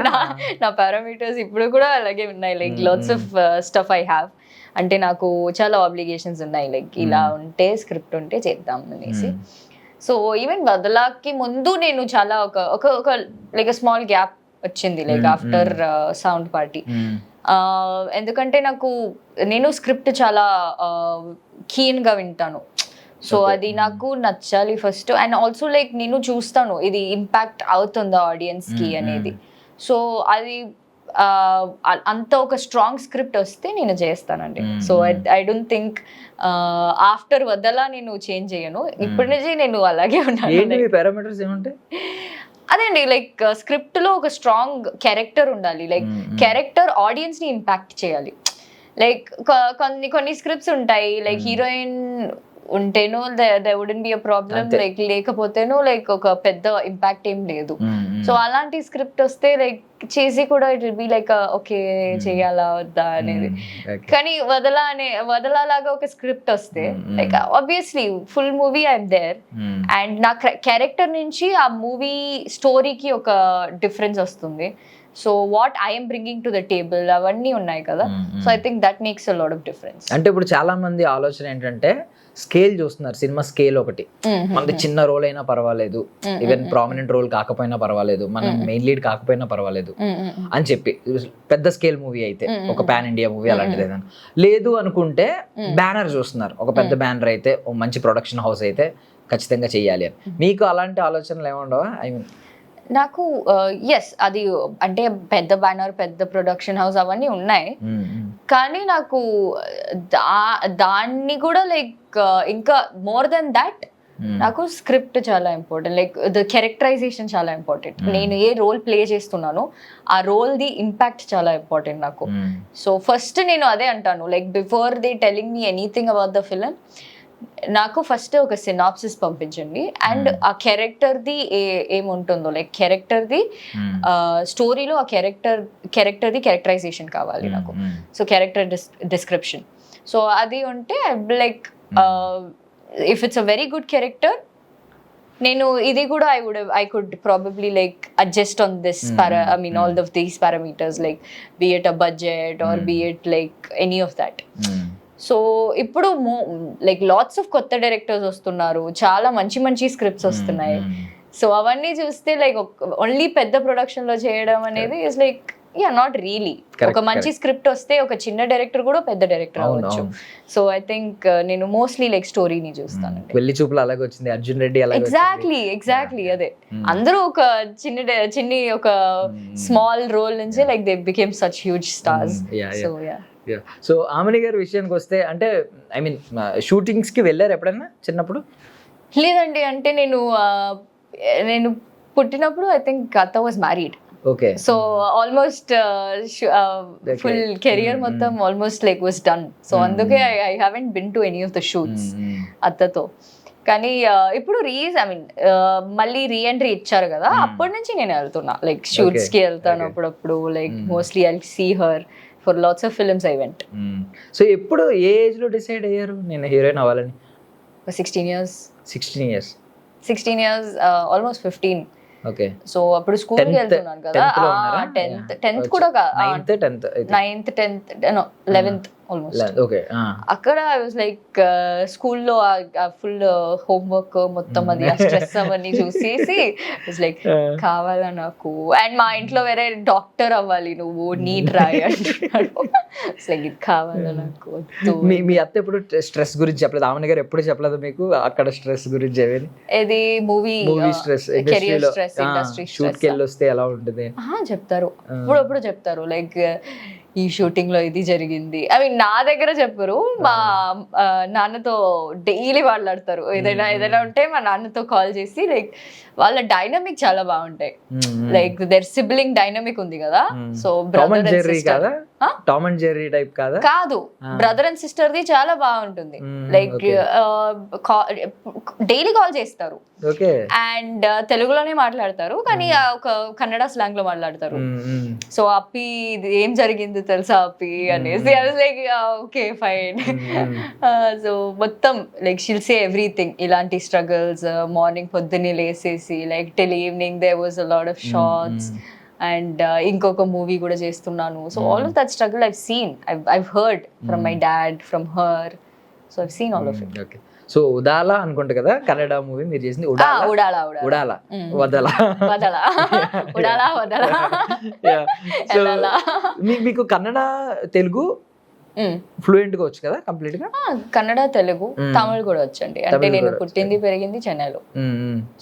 నా పారామీటర్స్ ఇప్పుడు కూడా అలాగే ఉన్నాయి. Like lots of stuff I have. అంటే నాకు చాలా ఆబ్లిగేషన్స్ ఉన్నాయి, లైక్ ఇలా ఉంటే స్క్రిప్ట్ ఉంటే చేద్దాం అనేసి. సో ఈవెన్ బదలాకి ముందు నేను చాలా ఒక లైక్ స్మాల్ గ్యాప్ వచ్చింది, లైక్ ఆఫ్టర్ సౌండ్ పార్టీ. ఎందుకంటే నేను స్క్రిప్ట్ చాలా కీన్గా వింటాను. సో అది నాకు నచ్చాలి ఫస్ట్, అండ్ ఆల్సో లైక్ నేను చూస్తాను ఇది ఇంపాక్ట్ అవుతుందా ఆడియన్స్కి అనేది. సో అది అంత ఒక స్ట్రాంగ్ స్క్రిప్ట్ వస్తే నేను చేస్తానండి. So I don't think after Vadala నేను చేంజ్ చేయను, ఇప్పటి నుంచి నేను అలాగే ఉన్నాను. అదేండి, లైక్ స్క్రిప్ట్ లో ఒక స్ట్రాంగ్ క్యారెక్టర్ ఉండాలి, లైక్ క్యారెక్టర్ ఆడియన్స్ ని ఇంపాక్ట్ చేయాలి. లైక్ కొన్ని స్క్రిప్ట్స్ ఉంటాయి, లైక్ హీరోయిన్ ఉంటేనో there wouldn't be a problem, like లేకపోతేనో లైక్ ఒక పెద్ద ఇంపాక్ట్ ఏం లేదు. సో అలాంటి స్క్రిప్ట్ వస్తే లైక్ చేసి కూడా it will be like okay చేయాలా వద్దా అనేది. కానీ వదలాగా ఒక స్క్రిప్ట్ వస్తే like obviously full movie I'm there, and నా క్యారెక్టర్ నుంచి ఆ మూవీ స్టోరీకి ఒక డిఫరెన్స్ వస్తుంది. So what I'm bringing to the table అవన్నీ ఉన్నాయి కదా. So I think that makes a lot of difference. అంటే ఇప్పుడు చాలా మంది ఆలోచన ఏంటంటే స్కేల్ చూస్తున్నారు, సినిమా స్కేల్ ఒకటి, మనకి చిన్న రోల్ అయినా పర్వాలేదు, ఈవెన్ ప్రామినెంట్ రోల్ కాకపోయినా పర్వాలేదు, మనం మెయిన్ లీడ్ కాకపోయినా పర్వాలేదు అని చెప్పి, పెద్ద స్కేల్ మూవీ అయితే ఒక పాన్ ఇండియా మూవీ అలాంటిది ఏదైనా లేదు అనుకుంటే బ్యానర్ చూస్తున్నారు, ఒక పెద్ద బ్యానర్ అయితే, ఒక మంచి ప్రొడక్షన్ హౌస్ అయితే ఖచ్చితంగా చెయ్యాలి అని. మీకు అలాంటి ఆలోచనలు ఏముండవా? ఐ మీన్ నాకు ఎస్, అది అంటే పెద్ద బ్యానర్, పెద్ద ప్రొడక్షన్ హౌస్ అవన్నీ ఉన్నాయి, కానీ నాకు దాన్ని కూడా లైక్ ఇంకా మోర్ దెన్ దాట్ నాకు స్క్రిప్ట్ చాలా ఇంపార్టెంట్, లైక్ ద క్యారెక్టరైజేషన్ చాలా ఇంపార్టెంట్. నేను ఏ రోల్ ప్లే చేస్తున్నానో ఆ రోల్ ది ఇంపాక్ట్ చాలా ఇంపార్టెంట్ నాకు. సో ఫస్ట్ నేను అదే అంటాను, like before they telling me anything about the film, నాకు ఫస్ట్ ఒక సినాప్సిస్ పంపించండి, అండ్ ఆ క్యారెక్టర్ది ఏముంటుందో, లైక్ క్యారెక్టర్ది స్టోరీలో ఆ క్యారెక్టర్ది క్యారెక్టరైజేషన్ కావాలి నాకు. సో క్యారెక్టర్ డిస్క్రిప్షన్, సో అది ఉంటే like if it's a very good character, నేను ఇది కూడా I could probably like adjust on this all of these parameters, like be it a budget or be it like any of that. So ఇప్పుడు like lots of కొత్త directors వస్తున్నారు, చాలా మంచి scripts వస్తున్నాయి. So అవన్నీ చూస్తే లైక్ ఓన్లీ పెద్ద production లో చేయడం అనేది ఇస్ లైక్ నాట్ రియలీ. ఒక మంచి స్క్రిప్ట్ వస్తే ఒక చిన్న డైరెక్టర్ కూడా పెద్ద డైరెక్టర్ అవ్వచ్చు. సో ఐ థింక్ నేను మోస్ట్లీ లైక్ స్టోరీని చూస్తాను. పెళ్లి చూపులు అలాగే వచ్చింది, అర్జున్ రెడ్డి ఎగ్జాక్ట్లీ అదే. అందరూ ఒక చిన్న ఒక స్మాల్ రోల్ నుంచి like they became such huge stars. So so Amani గారి విషయానికి వస్తే, అంటే ఐ మీన్ షూటింగ్స్కి వెళ్ళారు ఎప్పుడైనా చిన్నప్పుడు? లేదండి, అంటే నేను పుట్టినప్పుడు I think Atta was married. Okay. So almost full career మొత్తం almost like was done. So అందుకే I haven't been to any of the shoots అత్తతో. కానీ ఇప్పుడు మళ్ళీ రీఎంట్రీ ఇచ్చారు కదా, అప్పటి నుంచి నేను వెళ్తున్నా లైక్ షూట్స్ కి వెళ్తాను అప్పుడప్పుడు. Like mostly I see her for lots of films I went. So ఎప్పుడు ఏ ఏజ్ లో డిసైడ్ అయ్యారు నేను హీరోయిన్ అవ్వాలని? 16 years. 16 years, almost 15. Okay. So అప్పుడు స్కూల్కి వెళ్తున్నాను కదా, 10th కూడా 9th 10th 11th almost. Okay. అక్కడ ఐ వాజ్ లైక్ స్కూల్లో ఫుల్ హోంవర్క్ మొత్తం అది స్ట్రెస్ అవన్నీ చూసేసి లైక్ కావాలా నాకు. అండ్ మా ఇంట్లో వేరే డాక్టర్ అవ్వాలి నువ్వు, నీట్ రాయి అంటున్నాడు. లైక్ ఇది కావాలా నాకు. మీ అత్త ఎప్పుడు స్ట్రెస్ గురించి చెప్పలేదు? ఆమె గారు ఎప్పుడు చెప్పలేదు మీకు అక్కడ స్ట్రెస్ గురించి? ఇది movie stress, career stress, industry shoot కి వెళ్ళి వస్తే ఎలా ఉంటుంది చెప్తారు, ఇప్పుడు చెప్తారు. లైక్ ఈ షూటింగ్ లో ఇది జరిగింది. నా దగ్గర చెప్పరు, మా నాన్నతో డైలీ మాట్లాడతారు. ఏదైనా ఉంటే మా నాన్నతో కాల్ చేసి లైక్ వాళ్ళ డైనమిక్ చాలా బాగుంటాయి. లైక్ దర్ సిబ్లింగ్ డైనమిక్ ఉంది కదా. So brother and sister Tom and Jerry type కాదు, బ్రదర్ అండ్ సిస్టర్ ది చాలా బాగుంటుంది. లైక్ డైలీ కాల్ చేస్తారు అండ్ తెలుగులోనే మాట్లాడతారు, కానీ ఒక కన్నడ స్లాంగ్ లో మాట్లాడతారు. సో అప్పి ఏం జరిగింది తెలుసా అప్పి అనేసి I was like okay fine. So మొత్తం లైక్ షీల్ సే ఎవ్రీథింగ్, ఇలాంటి స్ట్రగుల్స్. మార్నింగ్ పొద్దున్నే లేసేసి like till evening there was a lot of shots. And ఇంకొక మూవీ కూడా చేస్తున్నాను. So all of that struggle I've seen, I've heard from my dad, from her. So I've seen all of it. Okay. So ఉడాలా అనుకుంటా కదా Kannada movie మీరు చేసింది? ఉడాలా. మీకు Kannada Telugu fluent గా వచ్చు కదా కంప్లీట్ గా? కన్నడ తెలుగు తమిళ్ కూడా వచ్చండి. అంటే నేను పుట్టింది పెరిగింది చెన్నైలో.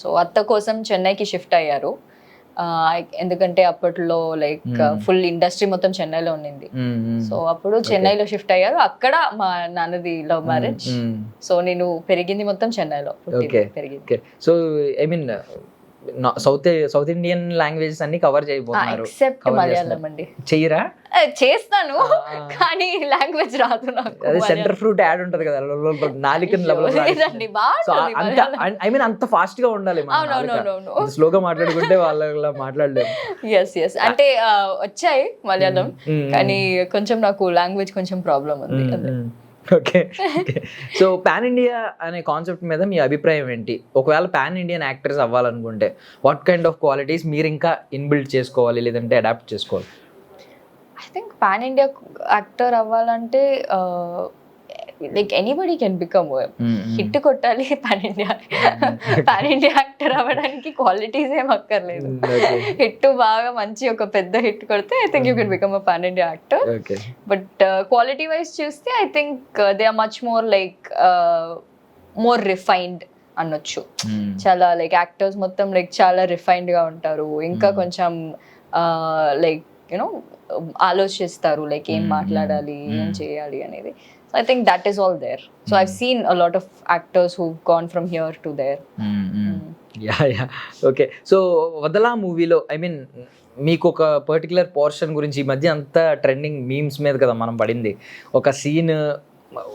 సో అత్త కోసం చెన్నైకి షిఫ్ట్ అయ్యారు. ఎందుకంటే అప్పట్లో లైక్ ఫుల్ ఇండస్ట్రీ మొత్తం చెన్నైలో ఉండింది. సో అప్పుడు చెన్నైలో షిఫ్ట్ అయ్యారు. అక్కడ మా నాన్నది లవ్ మ్యారేజ్. సో నేను పెరిగింది మొత్తం చెన్నైలో పెరిగింది. So I mean south Indian languages అన్ని కవర్ చేయబోతున్నారు. ఎక్సెప్ట్ మలయాళం అండి. చెయ్యరా? చేస్తాను కానీ లాంగ్వేజ్ రాదు నాకు. అదే సెంటర్ ఫ్రూట్ యాడ్ ఉంటది కదా, నాలికన్ ఐ మీన్ అంత ఫాస్ట్ గా ఉండాలి, స్లోగా మాట్లాడుకుంటే వాళ్ళ మాట్లాడలేము. ఎస్ అంటే వచ్చాయి మలయాళం, కానీ కొంచెం నాకు లాంగ్వేజ్ కొంచెం ప్రాబ్లం ఉంది. ఓకే. సో పాన్ ఇండియా అనే కాన్సెప్ట్ మీద మీ అభిప్రాయం ఏంటి? ఒకవేళ పాన్ ఇండియన్ యాక్టర్స్ అవ్వాలనుకుంటే వాట్ కైండ్ ఆఫ్ క్వాలిటీస్ మీరు ఇంకా ఇన్బిల్డ్ చేసుకోవాలి లేదంటే అడాప్ట్ చేసుకోవాలి? I think pan India actor అవ్వాలంటే like anybody can become. Hit కొట్టాలి. పాన్ ఇండియా యాక్టర్ అవ్వడానికి క్వాలిటీస్ ఏం అక్కర్లేదు. హిట్ బాగా మంచి ఒక పెద్ద హిట్ కొడితే I think you can become a pan India actor. But quality wise చూస్తే I think they are much more like more refined అనొచ్చు. చాలా లైక్ యాక్టర్స్ మొత్తం లైక్ చాలా రిఫైన్డ్ గా ఉంటారు. ఇంకా కొంచెం లైక్ యునో ఆలోచిస్తారు లైక్ ఏం మాట్లాడాలి, ఏం చేయాలి అనేది. So I think that is all there. So I've seen a lot of actors who've gone from here to there. Yeah. Okay. So వదలా మూవీలో ఐ మీన్ మీకు ఒక పర్టికులర్ పోర్షన్ గురించి ఈ మధ్య అంతా ట్రెండింగ్ మీమ్స్ మీద కదా మనం పడింది. ఒక సీన్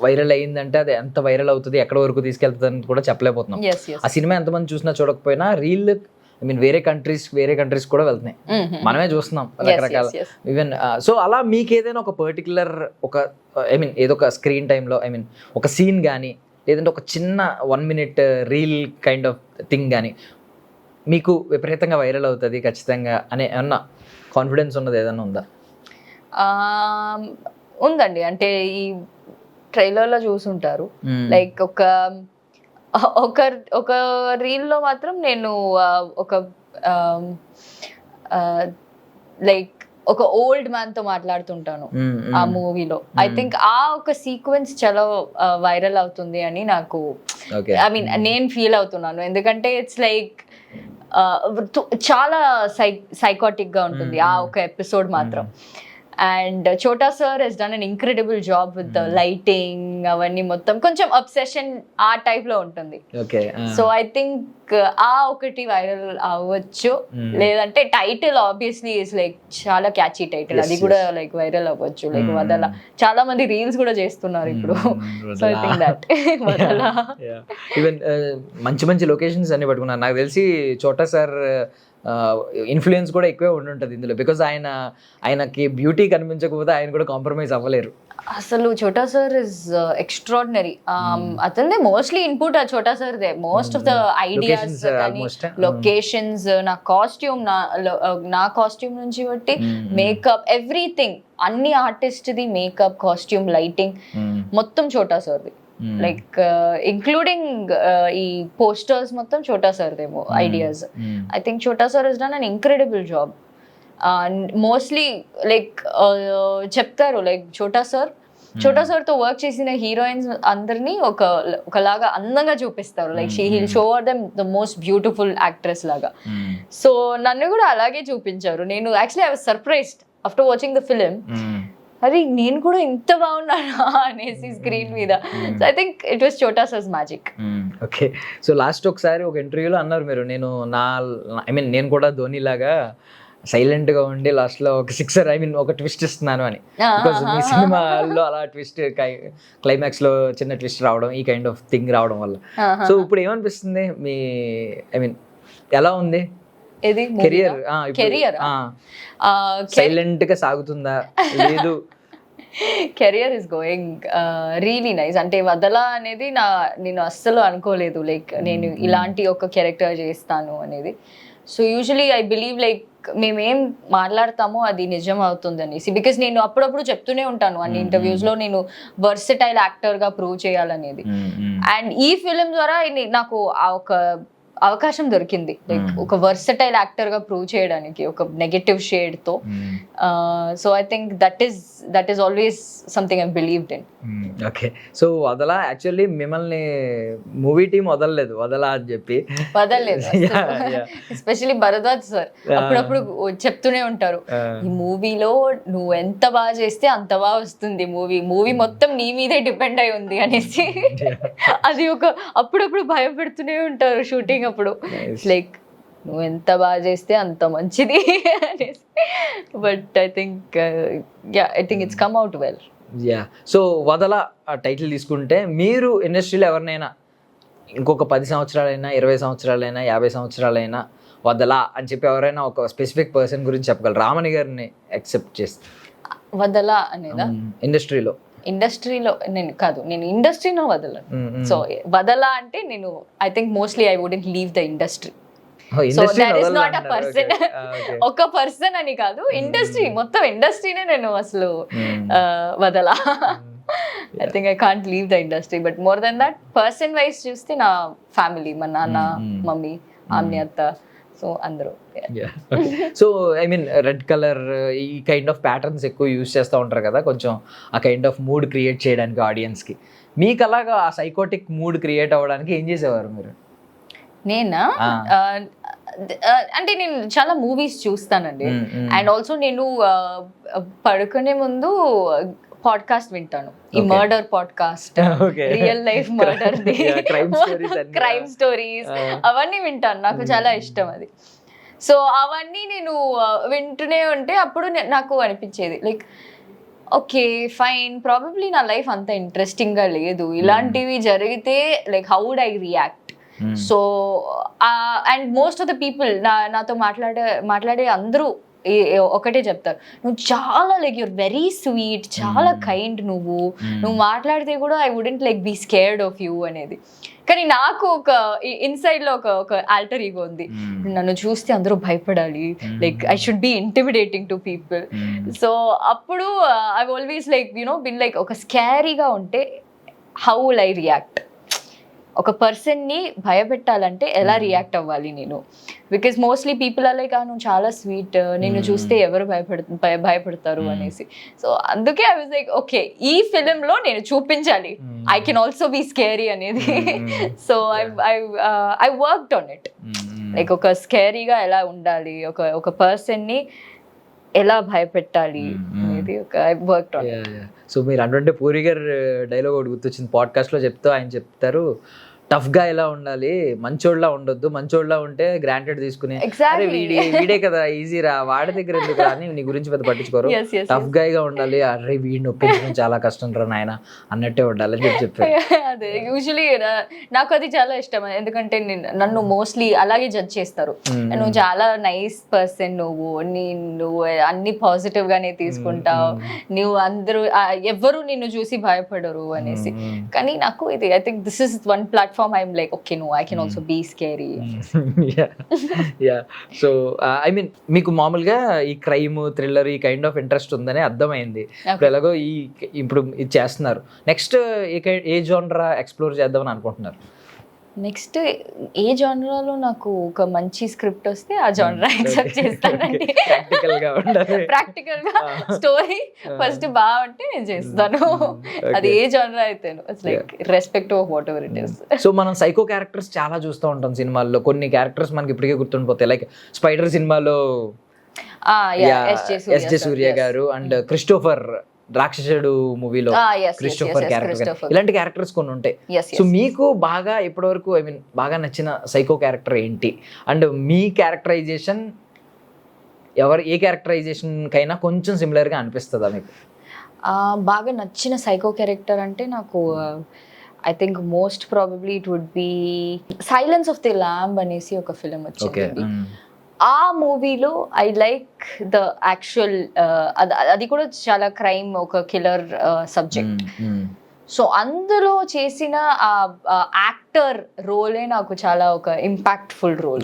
వైరల్ అయ్యిందంటే అది ఎంత వైరల్ అవుతుంది, ఎక్కడ వరకు తీసుకెళ్తుంది అని కూడా చెప్పలేకపోతున్నాం. ఆ సినిమా ఎంతమంది చూసినా చూడకపోయినా రీల్ ఐ మీన్ వేరే కంట్రీస్ కూడా వెళ్తున్నాయి, మనమే చూస్తున్నాం రకరకాల ఈవెన్. సో అలా మీకు ఏదైనా ఒక పర్టికులర్ ఒక ఐ మీన్ ఏదో ఒక స్క్రీన్ టైంలో ఐ మీన్ ఒక సీన్ కానీ లేదంటే ఒక చిన్న 1 minute reel kind of thing కానీ మీకు విపరీతంగా వైరల్ అవుతుంది ఖచ్చితంగా అనే ఏమన్నా కాన్ఫిడెన్స్ ఉన్నది ఏదైనా ఉందా? ఉందండి. అంటే ఈ ట్రైలర్లో చూసుంటారు లైక్ ఒక రీల్లో మాత్రం నేను ఒక లైక్ ఒక ఓల్డ్ మ్యాన్ తో మాట్లాడుతుంటాను ఆ మూవీలో. ఐ థింక్ ఆ ఒక సీక్వెన్స్ చాలా వైరల్ అవుతుంది అని నాకు ఐ మీన్ నేను ఫీల్ అవుతున్నాను. ఎందుకంటే ఇట్స్ లైక్ చాలా సైకాటిక్ గా ఉంటుంది ఆ ఒక ఎపిసోడ్ మాత్రం. అండ్ చోటా sir Hess done an incredible job with the lighting అవన్నీ మొత్తం కొంచెం అబ్సెషన్ ఆ టైప్ లో ఉంటుంది. ఓకే సో ఐ థింక్ ఆ ఒకటి వైరల్ అవ్వచ్చు, లేదంటే టైటిల్ ఆబ్వియస్లీ ఇస్ లైక్ చాలా క్యాచీ టైటిల్, అది కూడా లైక్ వైరల్ అవ్వచ్చు. లైక్ వదల చాలా మంది రీల్స్ కూడా చేస్తున్నారు ఇప్పుడు. So I think that Vadala even మంచి మంచి లొకేషన్స్ అన్ని పట్టుకున్నారు. నాకు తెలిసి చోటా సార్ ఇన్ఫ్లుయెన్స్ కూడా ఎక్కువే ఉండుంటుంది ఇందులో, బికాజ్ ఆయనకి బ్యూటీ కనిపించకపోతే ఆయన కూడా కాంప్రమైజ్ అవ్వలేరు. అసలు చోటా సార్ ఇస్ ఎక్స్ట్రాడినరీ. అతనిదే మోస్ట్లీ ఇన్పుట్ ఆ చోటా సార్ దే. Most of the ideas locations, నా కాస్ట్యూమ్ నుంచి బట్టి మేకప్ ఎవ్రీథింగ్ అన్ని ఆర్టిస్ట్ ది మేకప్ కాస్ట్యూమ్ లైటింగ్ మొత్తం చోటా సార్ది. లైక్ ఇంక్లూడింగ్ ఈ పోస్టర్స్ మొత్తం చోటా సార్దేమో ideas. I think Chota sir is done an incredible job. Mostly like చెప్తారు లైక్ చోటా సార్ తో వర్క్ చేసిన హీరోయిన్స్ అందరినీ ఒకలాగా అందంగా చూపిస్తారు. Like he'll show them the most beautiful actress లాగా. సో నన్ను కూడా అలాగే చూపించారు. నేను actually I was surprised after watching the film. అది నేను కూడా ఇంత బాగున్నానా అనేసి స్క్రీన్ మీద. So I think it was Chota sir's magic. Okay, so last ఒకసారి ఒక ఇంటర్వ్యూలో అన్నారు మీరు, నేను కూడా ధోని లాగా సైలెంట్ గా ఉండి లాస్ట్ లో ఒక సిక్సర్ ఒక ట్విస్ట్ ఇస్తున్నాను అని. బికాస్ మీ సినిమాలో అలా ట్విస్ట్ క్లైమాక్స్ లో చిన్న ట్విస్ట్ రావడం, ఈ కైండ్ ఆఫ్ థింగ్ రావడం వల్ల. సో ఇప్పుడు ఏమనిపిస్తుంది మీ ఎలా ఉంది కెరియర్? సైలెంట్ గా సాగుతుందా లేదు? Career is going really nice. అంటే వదల అనేది నేను అస్సలు అనుకోలేదు లైక్ నేను ఇలాంటి ఒక క్యారెక్టర్ చేస్తాను అనేది. So usually I believe like మేమేం మాట్లాడతామో అది నిజం అవుతుంది అనేసి. బికాస్ నేను అప్పుడప్పుడు చెప్తూనే ఉంటాను అన్ని ఇంటర్వ్యూస్ లో నేను వర్సటైల్ యాక్టర్ గా ప్రూవ్ చేయాలనేది. అండ్ ఈ ఫిలిం ద్వారా నాకు ఒక అవకాశం దొరికింది లైక్ ఒక వర్సటైల్ యాక్టర్ గా ప్రూవ్ చేయడానికి ఒక నెగటివ్ షేడ్ తో. So I think that is always something I believed in. Okay, so Vadala actually మిమ్మల్ని మూవీ టీం వదలలేదు అని చెప్పి ఎస్పెషల్లీ భరద్వాజ్ సార్ అప్పుడప్పుడు చెప్తూనే ఉంటారు, ఈ మూవీలో నువ్వు ఎంత బాగా చేస్తే అంత బాగా వస్తుంది, మూవీ మొత్తం నీ మీదే డిపెండ్ అయి ఉంది అనేసి. అది అప్పుడప్పుడు భయపెడుతూనే ఉంటారు షూటింగ్ అప్పుడు. లైక్ నువ్వు ఎంత బాగా చేస్తే అంత మంచిది అనేసి. But I think it's come out well. So Vadala title తీసుకుంటే మీరు ఇండస్ట్రీలో ఎవరినైనా ఇంకొక 10 సంవత్సరాలైనా 20 సంవత్సరాలైనా 50 సంవత్సరాలైనా వదల అని చెప్పి ఎవరైనా ఒక స్పెసిఫిక్ పర్సన్ గురించి చెప్పగలరు? రామణి గారిని యాక్సెప్ట్ చేస్తే వదల అనేదా? ఇండస్ట్రీలో నేను ఇండస్ట్రీలో వదలను. సో వదల అంటే నేను I think mostly I wouldn't leave the industry. So that is not a person, ఒక పర్సన్ అని కాదు, ఇండస్ట్రీ మొత్తం ఇండస్ట్రీనే నేను అసలు వదల. I think I can't leave the industry. But more than that person wise చూస్తే నా ఫ్యామిలీ, మా నాన్న, మమ్మీ, ఆమె అత్త, సో అందరూ. So I mean red colour ఈ కైండ్ ఆఫ్ ప్యాటర్న్స్ ఎక్కువ యూజ్ చేస్తూ ఉంటారు కదా, కొంచెం ఆ కైండ్ ఆఫ్ మూడ్ క్రియేట్ చేయడానికి ఆడియన్స్కి. మీకు అలాగా ఆ సైకోటిక్ మూడ్ క్రియేట్ అవ్వడానికి ఏం చేసేవారు మీరు? నేనా అంటే నేను చాలా మూవీస్ చూస్తానండి. అండ్ ఆల్సో నేను పడుకునే ముందు పాడ్కాస్ట్ వింటాను, ఈ murder podcast, real life murder, crime stories అవన్నీ వింటాను, నాకు చాలా ఇష్టం అది. సో అవన్నీ నేను వింటూనే ఉంటే అప్పుడు నాకు అనిపించేది లైక్ ఓకే ఫైన్, ప్రాబబ్లీ నా లైఫ్ అంత ఇంట్రెస్టింగ్ గా లేదు, ఇలాంటివి జరిగితే like how would I react. So and most of the people నాతో మాట్లాడే అందరూ ఒకటే చెప్తారు, నువ్వు చాలా లైక్ యూర్ వెరీ స్వీట్, చాలా కైండ్, నువ్వు మాట్లాడితే కూడా I wouldn't like be scared of you అనేది. కానీ నాకు ఒక ఇన్సైడ్ లో ఒక ఆల్టర్ ఈగో ఉంది, నన్ను చూస్తే అందరూ భయపడాలి, like I should be intimidating to people. So అప్పుడు I always like been like ఒక స్కారీగా ఉంటే హౌ విల్ ఐ రియాక్ట్, ఒక పర్సన్ని భయపెట్టాలంటే ఎలా రియాక్ట్ అవ్వాలి నేను. Because mostly people are like నువ్వు చాలా స్వీట్, నిన్ను చూస్తే ఎవరు భయపడతారు అనేసి. సో అందుకే ఐ వాజ్ లైక్ ఓకే ఈ ఫిలింలో నేను చూపించాలి I can also be scary అనేది. So I worked on it, like ఒక స్కేరీగా ఎలా ఉండాలి, ఒక పర్సన్ని ఎలా భయపెట్టాలి అనేది. అనేది ఒక వర్క్ ఆన్. సో మీరు అంటే పూరి గారు డైలాగ్ ఒకటి గుర్తొచ్చింది పాడ్కాస్ట్ లో చెప్తూ ఆయన చెప్తారు, టఫ్ గా ఎలా ఉండాలి, మంచోళ్ళ ఉండొద్దు, మంచోళ్ళ ఉంటే గ్రాంటెడ్ తీసుకుని Exactly. వీడే కదా ఈజీ రా, వాడి దగ్గర ఎందుకు రా అని నీ గురించి పెద్ద పట్టించుకోరు, Yes, yes, టఫ్ గా ఉండాలి, అరే వీడిని ఒప్పించడం చాలా కష్టం రా నాయన అన్నట్టే ఉండాలి అని చెప్పారు. అదే యూజువలీ నాకు అది చాలా ఇష్టం, ఎందుకంటే నన్ను మోస్ట్లీ అలాగే జడ్జ్ చేస్తారు. నువ్వు చాలా నైస్ పర్సన్, నువ్వు అన్ని పాజిటివ్ గానే తీసుకుంటావు, నువ్వు అందరూ ఎవ్వరు నిన్ను చూసి భయపడరు అనేసి. కానీ నాకు ఇది I think this is one platform I'm like okay no I can also be scary. So I mean మీకు మామూలుగా ఈ క్రైమ్ థ్రిల్లర్ ఈ కైండ్ ఆఫ్ ఇంట్రెస్ట్ ఉందని అర్థమైంది. ఇప్పుడు ఎలాగో ఇప్పుడు ఇది చేస్తున్నారు, నెక్స్ట్ ఏ జోనరా ఎక్స్ప్లోర్ చేద్దామని అనుకుంటున్నారు? నెక్స్ట్ ఏ జానరాలో నాకు ఒక మంచి స్క్రిప్ట్ వస్తే ఆ జానరా యాక్సెప్ట్ చేస్తానండి. ప్రాక్టికల్ గా స్టోరీ ఫస్ట్ బాగుంటే నేను చేస్తాను. అది ఏ జానరా అయితే it's like respect of what ever it is. So మనం సైకో క్యారెక్టర్స్ చాలా చూస్తూ ఉంటాం సినిమాల్లో, కొన్ని క్యారెక్టర్స్ మనకి ఇప్పటికే గుర్తుండిపోతాయి. లైక్ స్పైడర్ సినిమాలో ఎస్.జే. సూర్య గారు అండ్ క్రిస్టోఫర్ రాక్షసుడు మూవీలో క్రిస్టోఫర్ క్యారెక్టర్, ఇలాంటి క్యారెక్టర్స్ కొన్ని ఉంటాయి. సో మీకు బాగా ఇప్పటివరకు ఐ మీన్ బాగా నచ్చిన సైకో క్యారెక్టర్ ఏంటి, అండ్ మీ క్యారెక్టరైజేషన్ ఏ క్యారెక్టరైజేషన్ కైనా కొంచెం సిమిలర్ గా అనిపిస్తుందా మీకు? బాగా నచ్చిన సైకో క్యారెక్టర్ అంటే నాకు I think most probably it would be Silence of the Lamb అనేసి ఒక ఫిలిం వచ్చింది. ఆ మూవీలో ఐ లైక్ ద యాక్చువల్ అది కూడా చాలా క్రైమ్, ఒక కిల్లర్ సబ్జెక్ట్. సో అందులో చేసిన ఆ యాక్టర్ రోలే నాకు చాలా ఒక ఇంపాక్ట్ఫుల్ రోల్.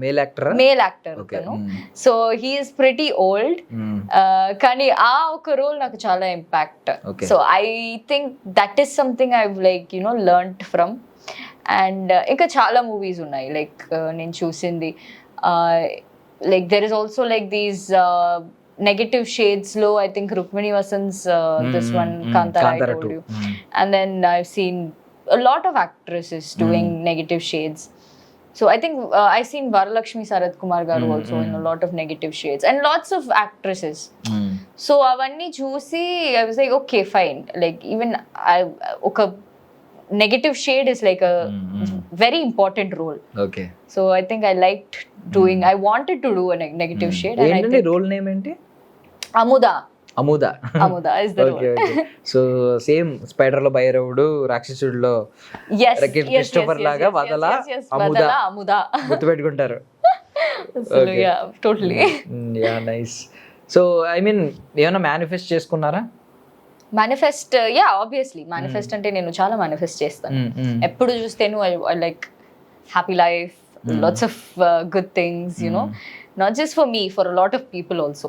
మేల్ యాక్టర్ తను. సో హీఈస్ ప్రిటీ ఓల్డ్, కానీ ఆ ఒక రోల్ నాకు చాలా impact. So I think that is something I like learned from. And ఇంకా చాలా మూవీస్ ఉన్నాయి లైక్ నేను చూసింది. Like there is also like these negative shades low, I think Rukmini Vasan's this one Kantara I told you. And then I've seen a lot of actresses doing negative shades. So I think I've seen Varalakshmi Sarath Kumar garu also in a lot of negative shades, and lots of actresses. So avanni chusi I was like okay fine, like even oka negative shade is like a very important role. Okay. So I think I liked doing, I wanted to do a negative shade. And I think role name enti? Amuda is the role. Okay. So same Spider lo Bhairavudu, Rakshasudulo Christopher laga Vadala Amuda గుర్తు పెట్టుకుంటారు. So yeah, totally. Yeah, nice. So I mean ఏమైనా manifest చేసుకున్నారా? Manifest obviously manifest అంటే నేను చాలా manifest చేస్తాను. ఎప్పుడు చూస్తేను I like happy life, lots of good things, not just for me, for lot of people also.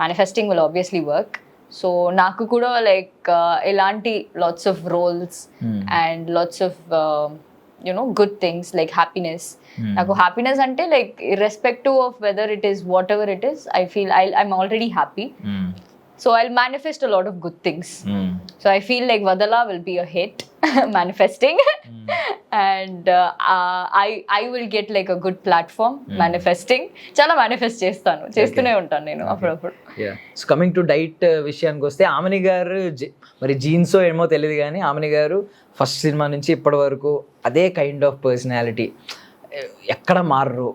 Manifesting will obviously work. So నాకు కూడా లైక్ ఎలాంటి lots of roles and lots of good things like happiness. నాకు happiness అంటే like irrespective of whether it is whatever it is, I feel I'm already happy. So I'll manifest a lot of good things. So I feel like Vadala will be a hit, manifesting. And I will get like a good platform, manifesting. Chala manifest chestune untanu nenu appudu. Yeah. So coming to diet విషయానికి వస్తే ఆమని గారు మరి jeans ఏమో తెలియదు కానీ ఆమని గారు first cinema నుంచి ఇప్పటి వరకు అదే కైండ్ ఆఫ్ పర్సనాలిటీ, ఎక్కడ మారరు.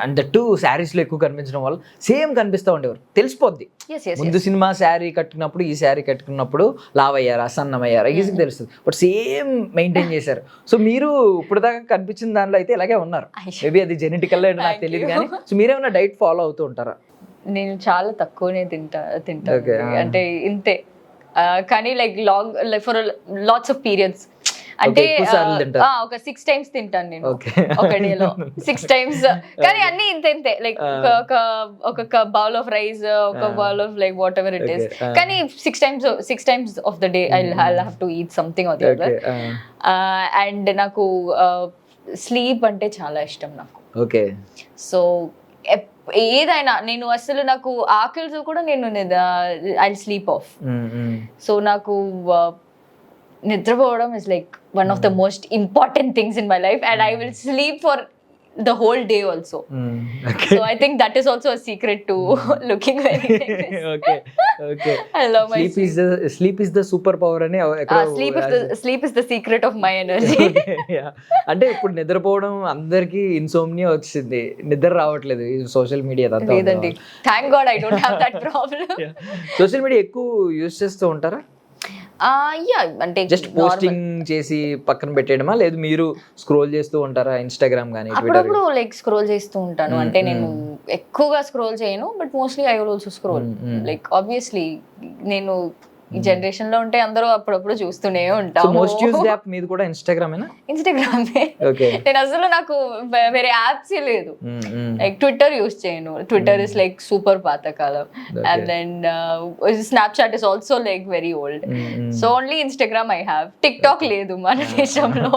అండ్ దట్ శారీస్ లో ఎక్కువ కనిపించడం వల్ల సేమ్ కనిపిస్తూ ఉండేవారు, తెలిసిపోద్ది. ముందు సినిమా శారీ కట్టుకున్నప్పుడు ఈ శారీ కట్టుకున్నప్పుడు లావయ్యారా సన్నమయ్యారా ఈజీగా తెలుస్తుంది, బట్ సేమ్ మెయింటైన్ చేశారు. సో మీరు ఇప్పుడు దాకా కనిపించిన దాంట్లో అయితే ఇలాగే ఉన్నారు. మేబీ అది జెనెటికల్ నాకు తెలియదు కానీ. సో మీరేమన్నా డైట్ ఫాలో అవుతూ ఉంటారా? నేను చాలా తక్కువనే తింటా అంటే ఇంతే, కానీ like long like for lots of periods అంటే ఒక 6 times తింటాను నేను ఒక డేలో 6 times. కానీ అన్ని ఇంతే లైక్ ఒక బౌల్ ఆఫ్ రైస్, ఒక bowl of like what ever it is. కానీ 6 times of the day I have to eat something or the other. And నాకు స్లీప్ అంటే చాలా ఇష్టం నాకు. ఓకే. సో ఏదైనా నేను అసలు నాకు ఆకలితో కూడా నేను ఐ స్లీప్ ఆఫ్. సో నాకు నిద్రపోవడం is like one of the most important things in my life, and I will sleep for the whole day also. Okay. So I think that is also a secret to looking very like this. Okay. Okay. I love my Sleep is the super power అని sleep is the secret of my energy. అంటే ఇప్పుడు నిద్రపోవడం అందరికి insomnia వచ్చింది, నిద్ర రావట్లేదు social media లేదండి, thank God I don't have that problem. Social media ఎక్కువ యూజ్ చేస్తూ ఉంటారా? Yeah, అంటే జస్ట్ పోస్టింగ్ చేసి పక్కన పెట్టేయడమా, లేదు మీరు స్క్రోల్ చేస్తూ ఉంటారా ఇన్స్టాగ్రామ్ కానీ ట్విట్టర్? అప్పుడప్పుడు లైక్ స్క్రోల్ చేస్తూ ఉంటాను. అంటే నేను ఎక్కువగా స్క్రోల్ చేయను, but mostly I will also scroll. Like obviously నేను ఈ జనరేషన్ లో ఉంటే అందరూ అప్పుడప్పుడు చూస్తూనే ఉంటాము. మోస్ట్ యూజ్డ్ యాప్ మీది కూడా ఇన్స్టాగ్రామేనా? ఇన్స్టాగ్రామే. ఓకే. నేను అసలు నాకు వేరే యాప్స్ లేదు. లైక్ ట్విట్టర్ యూస్ చేయను. ట్విట్టర్ ఇస్ లైక్ సూపర్ పాతకాలం. And then Snapchat is also like very old. So only Instagram I have. TikTok లేదు మన దేశంలో.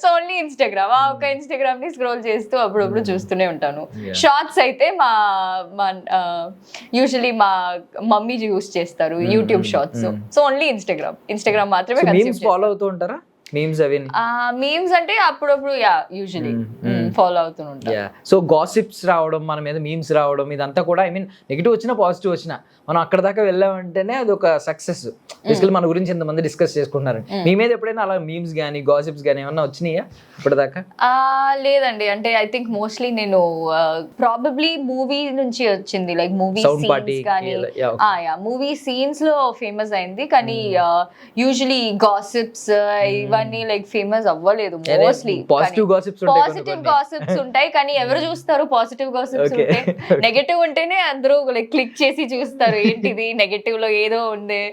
So only Instagram. ఒక ఇన్స్టాగ్రామ్ ని స్క్రోల్ చేస్తూ అప్పుడప్పుడు చూస్తూనే ఉంటాను. షార్ట్స్ అయితే మా యూజువలీ మా మమ్మీ యూస్ చేస్తారు, YouTube shorts. So only Instagram మాత్రమే మీమ్స్ ఫాలో అవుతూ ఉంటారా? మీమ్స్ అవి మీమ్స్ అంటే అప్పుడప్పుడు యూజువలీ ఫాలో అవుతూ ఉంటాను. సో గాసిప్స్ రావడం, మన మీద మీమ్స్ రావడం, ఇదంతా కూడా ఐ మీన్ నెగిటివ్ వచ్చినా పాజిటివ్ వచ్చినా మనం అక్కడ దాకా వెళ్ళామంటేనే అది ఒక సక్సెస్. బేసికల్లీ మన గురించి ఎంతమంది డిస్కస్ చేసుకుంటున్నారు. మీ మీద ఎప్పుడైనా అలా మీమ్స్ కానీ గాసిప్స్ కానీ ఏమన్నా వచ్చినాయా ఇప్పటిదాకా? లేదండి, అంటే ఐ థింక్ మోస్ట్లీ నేను ప్రాబబ్లీ మూవీ నుంచి వచ్చింది. లైక్ మూవీ సీన్స్ కానీ మూవీ సీన్స్ లో ఫేమస్ అయింది. కానీ యూజువలీ గాసిప్స్ ఇవన్నీ లైక్ ఫేమస్ అవ్వలేదు. మోస్ట్లీ పాజిటివ్ గాసిప్స్ ఉంటాయి, కానీ ఎవరు చూస్తారు పాజిటివ్ గాసిప్స్ ఉంటే? నెగటివ్ ఉంటేనే అందరూ లైక్ క్లిక్ చేసి చూస్తారు, ఏంటిది నెగటివ్ లో ఏదో ఉంది.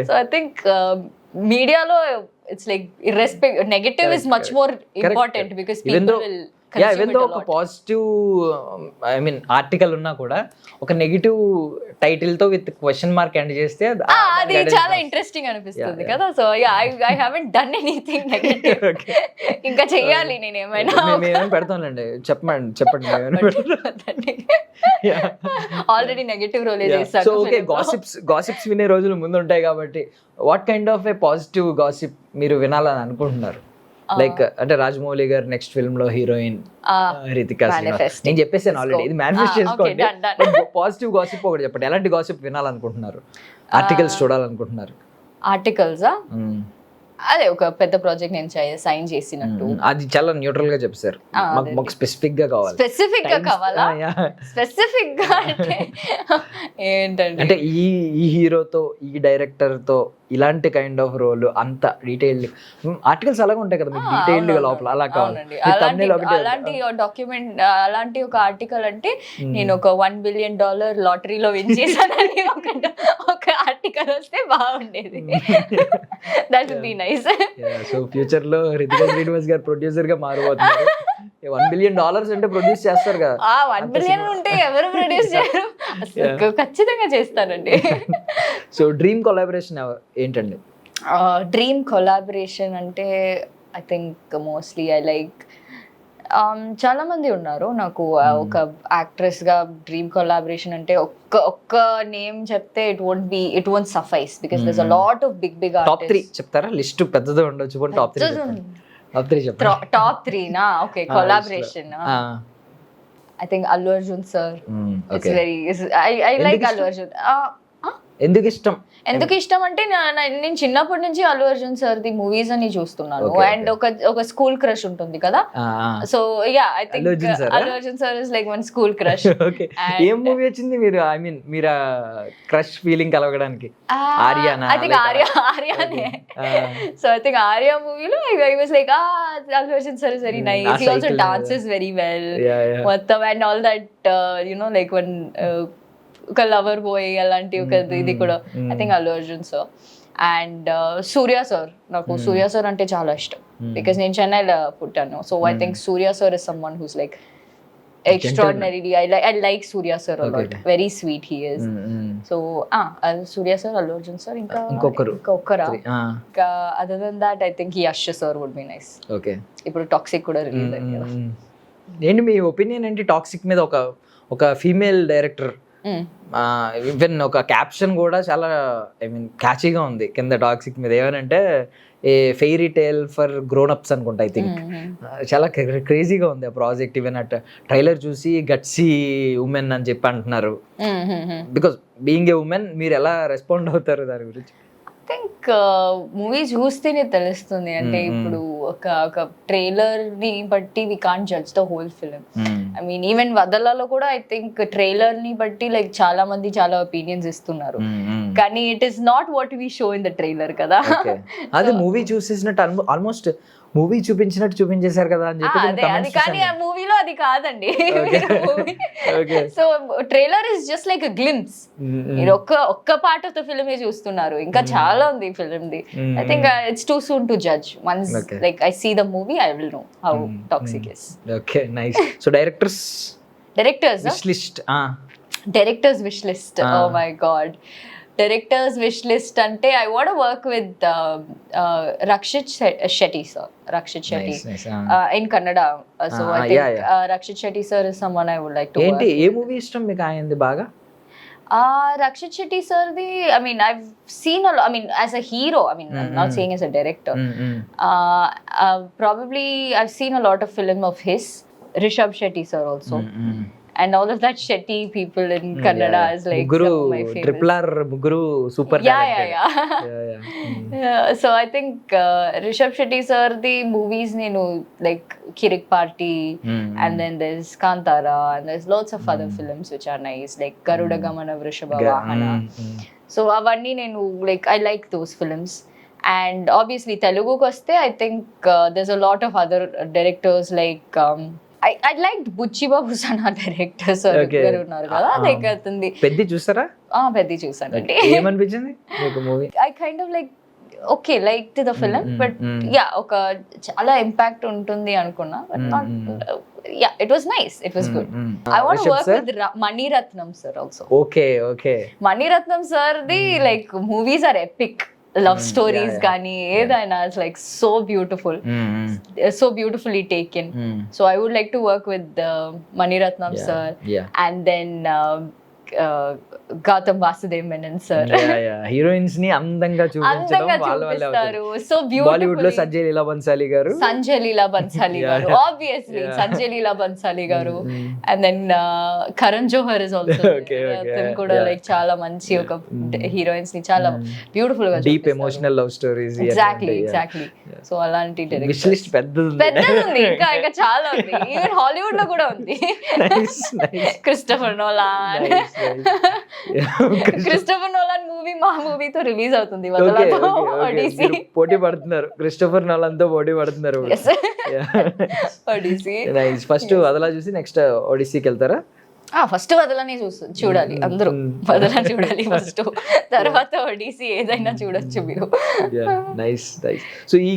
సో ఐ థింక్ మీడియాలో it's like irrespective negative is much more important because people will ఒక పాజిటివ్ ఐ మీన్ ఆర్టికల్ ఉన్నా కూడా ఒక నెగిటివ్ టైటిల్ తో విత్ క్వశ్చన్ మార్క్ ఎండ్ చేస్తే అది చాలా ఇంట్రెస్టింగ్ అనిపిస్తుంది కదా. So I haven't done anything negative. ఇంకా చెయ్యాలి నేను ఏమైనా. మేమేం పెడతాంలేండి, చెప్పండి. ఆల్రెడీ నెగటివ్ రోలే చేస్తాను. సో ఓకే, గాసిప్స్ వినే రోజులు ముందు ఉంటాయి కాబట్టి what kind of A positive gossip మీరు వినాలని అనుకుంటున్నారు? లైక్ అంటే రాజమౌళి గారు నెక్స్ట్ ఫిల్మ్ లో హీరోయిన్ రితికా సింగ్. నేను చెప్పేసాను ఆల్రెడీ, ఇది మేనిఫెస్ట్ చేసుకోండి. పాజిటివ్ గాసిప్ ఒకటి చెప్పండి. ఎలాంటి గాసిప్ వినాలనుకుంటున్నారు? ఆర్టికల్స్ చూడాలనుకుంటున్నారు? ఆర్టికల్సా? అదే ఒక పెద్ద ప్రాజెక్ట్ నేను సైన్ చేసినట్టు. అది చాలా న్యూట్రల్ గా చెప్పారు. మాకు స్పెసిఫిక్ గా కావాలి. స్పెసిఫిక్ గా కావాలా? స్పెసిఫిక్ గా అంటే ఏంటంటే అంటే ఈ హీరోతో ఈ డైరెక్టర్ తో ఇలాంటి కైండ్ ఆఫ్ రోల్ అంత డీటెయిల్డ్ ఆర్టికల్స్ అలాగే ఉంటాయి కదా మీకు, డీటెయిల్డ్ గా లోపల అలా కావాలి. అలాంటి డాక్యుమెంట్, అలాంటి ఒక ఆర్టికల్ అంటే నేను ఒక $1 billion లాటరీలో విన్ చేశానని ఒక ఆర్టికల్ వస్తే బాగుండేది. That would be nice. So future లో రితికా శ్రీనివాస్ గారు ప్రొడ్యూసర్ గా మారబోతున్నారు. $1 billion అంటే ప్రొడ్యూస్ చేస్తారు కదా. 1 billion ఉంటే ఎవరు ప్రొడ్యూస్ చేయరు? ఖచ్చితంగా చేస్తానండి. సో డ్రీమ్ కొలాబరేషన్ ఏంటండి? డ్రీమ్ కొలాబరేషన్ అంటే I think mostly I like చాలా మంది ఉన్నారు నాకు. ఒక యాక్ట్రెస్ గా డ్రీమ్ కొలాబరేషన్ అంటే ఒక్క నేమ్ చెప్తే it won't suffice because there's a lot of big top 3 చెప్తారా? లిస్ట్ పెద్దదే ఉండొచ్చు, బట్ టాప్ 3 చెప్పండి. టాప్ 3 నా? Okay, collaboration I think Allu Arjun sir. It's very I like Allu Arjun. ఎందుకు ఇష్టం అంటే నేను చిన్నప్పటి నుంచి Allu Arjun sir the movies అని చూస్తున్నాను. అండ్ ఒక స్కూల్ క్రష్ ఉంటుంది కదా. So yeah I think Allu Arjun sir is like one school crush. ఏం మూవీ వచ్చింది మీరు ఐ మీన్ మీరు క్రష్ ఫీలింగ్ కలగడానికి? ఆర్యానా? ఐ థింక్ ఆర్యానే. సో ఐ థింక్ ఆర్యా మూవీలో I was like Allu Arjun sir is very nice. He also dances very well మొత్తం and all that you know like one ఒక లవర్ బాయ్ అలాంటి ఒక ఇది కూడా I think Allu Arjun sir. And Suriya sir, నాకు Suriya sir అంటే చాలా ఇష్టం బికాస్ నేను చెన్నైలో పుట్టాను. So I think Suriya sir is someone who's like extraordinarily. I like Surya sir a lot. Very sweet he is. So Surya sir, Allu Arjun sir, inka other than that I think Yash sir would be nice. Okay, ఇప్పుడు toxic కూడా release అయింది కదా. ఏంటి మీ opinion ఏంటి toxic మీద? ఒక female director even ఒక caption కూడా చాలా ఐ మీన్ క్యాచీగా ఉంది కింద టాక్సిక్ మీద. ఏమనంటే a fairy tale for grown ups అనుకుంటా ఐ థింక్. చాలా క్రేజీగా ఉంది ఆ ప్రాజెక్ట్. ఈవెన్ అట్ ట్రైలర్ చూసి గట్సీ ఉమెన్ అని చెప్పి అంటున్నారు. బికాస్ బీయింగ్ ఏ ఉమెన్ మీరు ఎలా రెస్పాండ్ అవుతారు దాని గురించి? థింక్ మూవీ చూస్తేనే తెలుస్తుంది. అంటే ఇప్పుడు ఒక ట్రైలర్ ని బట్టి we can't judge the whole film. I mean even వదలలో కూడా ఐ థింక్ ట్రైలర్ ని బట్టి లైక్ చాలా మంది చాలా ఒపీనియన్స్ ఇస్తున్నారు, కానీ it is not what we show in the trailer కదా. అది మూవీ చూసేసినట్టు ఆల్మోస్ట్ మూవీ చూపించినట్టు చూపించేశారు కదా అని చెప్పి అది కానీ ఆ మూవీలో అది కాదండి. So trailer is just like glimpse. మీరు ఒక్క పార్ట్ ఆఫ్ ద ఫిల్మ్ చూస్తున్నారు, ఇంకా చాలా ఉంది ఫిల్మ్ ది. I think it's too soon to judge. Once like I see the movie I will know how toxic is. Okay, nice. So directors wish list. Directors wish list, oh my god. Directors wish list అంటే I want work with Rakshit Shetty sir. Rakshit Shetty in Kannada. So I think Rakshit Shetty sir is someone I would like to. ఏంటి ఏ movie ఇష్టం మీకు ఆయనది బాగా? Rakshit Shetty sir, I mean, I've seen I mean, as a hero, I mean, I'm not saying as a director. Probably I've seen a lot of film of his. Rishabh Shetty sir also. And all of that Shetty people in Kannada is like Muguru, some of my favorites. Triple R Muguru super talented. Yeah. So I think Rishabh Shetty sir the movies nenu like Kirik Party, and then there's Kantara, and there's lots of other films which are nice like Garuda Gamana Vrishabha Vahana. So avanni nenu like I like those films. And obviously Telugu koste I think there's a lot of other directors like I liked Buchi Babu Sana director sir garu unnaru kada. Like athandi Peddi చూసారా? పెద్ది చూసానండి. ఏమనిపించింది మీకు movie? I kind of like okay liked the film, but yeah ఒక చాలా impact ఉంటుంది అనుకున్నా, but not yeah, it was nice, it was good. I want to work with Mani Ratnam sir also. Okay. Mani Ratnam sir the like movies are epic. Love stories కానీ ఏదైనా it's like so beautiful, so beautifully taken. So I would like to work with Mani Ratnam sir, and then Gautam Vasudev Menon sir. Heroines ని అందంగా చూపించడం వాళ్ళ so beautiful. Bollywood లో సంజయ్ లీలా బన్సాలి గారు obviously Sanjay లీలా బన్సాలి గారు, and then Karan Johar is also అతను కూడా like చాలా మంచి ఒక హీరోయిన్స్ ని చాలా బ్యూటిఫుల్ గా deep emotional love stories. Exactly so అలాంటి విష్ లిస్ట్ పెద్దది ఉంది, ఇంకా చాలా ఉంది. ఈవెన్ హాలీవుడ్ లో కూడా ఉంది. క్రిస్టోఫర్ నోలాన్ మూవీ మా మూవీతో రిలీజ్ అవుతుంది. పోటీ పడుతున్నారు, క్రిస్టోఫర్ నోలాన్ తో పోటీ పడుతున్నారు. ఫస్ట్ వదలా చూసి నెక్స్ట్ ఒడిస్సీకి వెళ్తారా? ఫస్ట్ వదలని చూడాలి అందరూ. వదలా చూడాలి ఫస్ట్, తర్వాత ఒడిస్సీ ఏదైనా చూడొచ్చు మీరు. నైస్. సో ఈ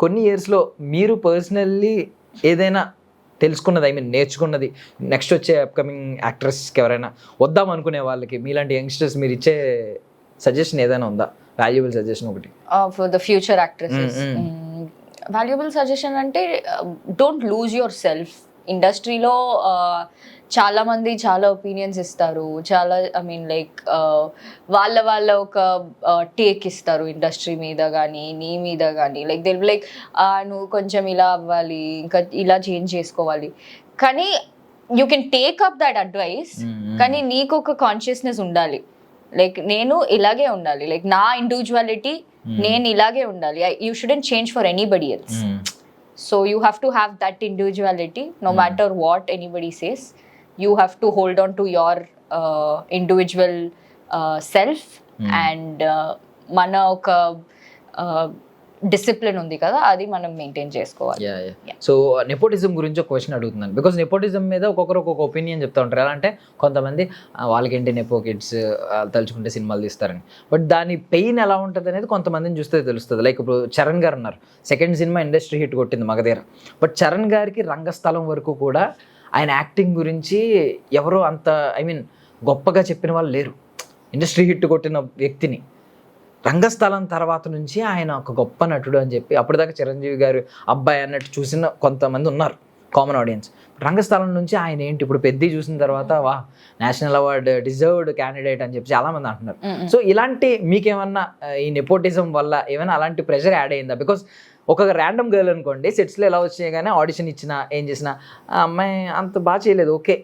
కొన్ని ఇయర్స్ లో మీరు పర్సనల్లీ ఏదైనా తెలుసుకున్నది, ఐ మీన్ నేర్చుకున్నది, నెక్స్ట్ వచ్చే అప్కమింగ్ యాక్ట్రెస్కి ఎవరైనా వద్దాం అనుకునే వాళ్ళకి మీలాంటి యంగ్స్టర్స్ మీరు ఇచ్చే సజెషన్ ఏదైనా ఉందా? వాల్యుబుల్ సజెషన్ ఒకటి for the future actresses. Valuable suggestion అంటే డోంట్ లూజ్ యువర్ సెల్ఫ్. ఇండస్ట్రీలో చాలా మంది చాలా ఒపీనియన్స్ ఇస్తారు, చాలా ఐ మీన్ లైక్ వాళ్ళ ఒక టేక్ ఇస్తారు ఇండస్ట్రీ మీద కానీ నీ మీద కానీ. లైక్ దే లైక్ నువ్వు కొంచెం ఇలా అవ్వాలి, ఇంకా ఇలా చేంజ్ చేసుకోవాలి. కానీ you can take up that advice, కానీ నీకు ఒక కాన్షియస్నెస్ ఉండాలి. లైక్ నేను ఇలాగే ఉండాలి, లైక్ నా ఇండివిజువాలిటీ నేను ఇలాగే ఉండాలి. You shouldn't change for anybody else. So you have to have that individuality no matter what anybody says. You have to hold on to your individual self and mana oka discipline ఉంది కదా, అది మనం maintain చేసుకోవాలి. So nepotism గురించి ఒక question అడుగుతున్నాను. Because nepotism మీద ఒక్కొక్కరు ఒక్కొక్క ఒపీనియన్ చెప్తా ఉంటారు. ఎలా అంటే కొంతమంది వాళ్ళకేంటి నెపో కిడ్స్ తలుచుకుంటే సినిమాలు తీస్తారని, బట్ దాని పెయిన్ ఎలా ఉంటుంది అనేది కొంతమందిని చూస్తే తెలుస్తుంది. లైక్ ఇప్పుడు చరణ్ గారు ఉన్నారు, సెకండ్ సినిమా ఇండస్ట్రీ హిట్ కొట్టింది మగధీర, బట్ చరణ్ గారికి రంగస్థలం వరకు కూడా ఆయన యాక్టింగ్ గురించి ఎవరో అంత ఐ మీన్ గొప్పగా చెప్పిన వాళ్ళు లేరు. ఇండస్ట్రీ హిట్ కొట్టిన వ్యక్తిని రంగస్థలం తర్వాత నుంచి ఆయన ఒక గొప్ప నటుడు అని చెప్పి అప్పటిదాకా చిరంజీవి గారు అబ్బాయి అన్నట్టు చూసిన కొంతమంది ఉన్నారు. Common audience. రంగస్థలం నుంచి ఆయన ఏంటి ఇప్పుడు పెద్ద చూసిన తర్వాత వా నేషనల్ అవార్డు డిజర్వ్డ్ క్యాండిడేట్ అని చెప్పి చాలామంది అంటున్నారు. సో ఇలాంటి మీకేమన్నా ఈ నెపోటిజం వల్ల ఏమైనా అలాంటి ప్రెషర్ యాడ్ అయిందా? బికాస్ ఒక ర్యాండమ్ గర్ల్ అనుకోండి, సెట్స్లో ఎలా వచ్చాయి కానీ ఆడిషన్ ఇచ్చినా ఏం చేసినా ఆ అమ్మాయి అంత బాగా చేయలేదు, ఓకే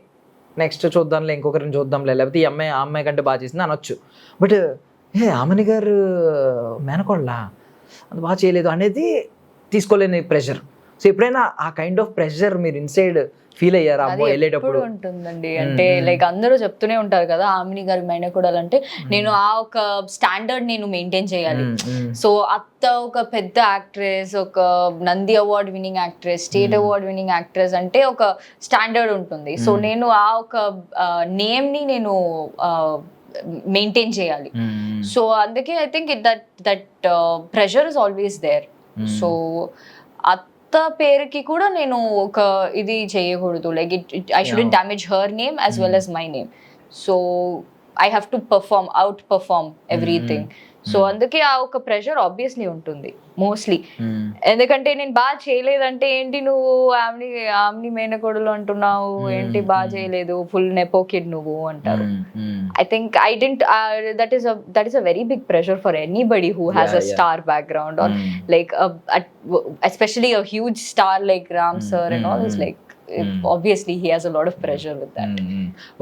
నెక్స్ట్ చూద్దాంలే, ఇంకొకరిని చూద్దాంలే, లేకపోతే ఈ అమ్మాయి ఆ అమ్మాయి కంటే బాగా చేసింది అనొచ్చు. బట్ ఆమని గారు మేనకోళ్ళ అంత బాగా చేయలేదు అనేది తీసుకోలేని ప్రెషర్. సో ఎప్పుడైనా ఆ కైండ్ ఆఫ్ ప్రెషర్ మీరు ఇన్సైడ్ ఫీల్ అయ్యారా అమ్మో వెళ్ళేటప్పుడు? ఉంటుందండి. అంటే లైక్ అందరూ చెప్తూనే ఉంటారు కదా ఆమిని గారి మేనకోడలంటే నేను ఆ ఒక స్టాండర్డ్ నేను మెయింటైన్ చేయాలి. సో అత్త ఒక పెద్ద యాక్ట్రెస్, ఒక Nandi award winning actress, state award winning actress అంటే ఒక స్టాండర్డ్ ఉంటుంది. సో నేను ఆ ఒక నేమ్ ని నేను మెయింటైన్ చేయాలి. సో అందుకే I think that pressure is always there. So అత్త పేరుకి కూడా నేను ఒక ఇది చేయకూడదు, like I shouldn't damage her name as well as my name. So I have to outperform everything. So అందుకే ఆ ఒక ప్రెషర్ ఆబ్వియస్లీ ఉంటుంది మోస్ట్లీ. ఎందుకంటే నేను బాగా చేయలేదంటే ఏంటి నువ్వు ఆమ్ని మేనకోడలు అంటున్నావు, ఏంటి బాగా చేయలేదు, ఫుల్ నెపో కిడ్ నువ్వు అంటారు. I think I didn't that is a very big pressure for anybody who has a star background or like especially a huge star like Ram sir and all is like obviously he has a lot of pressure with that.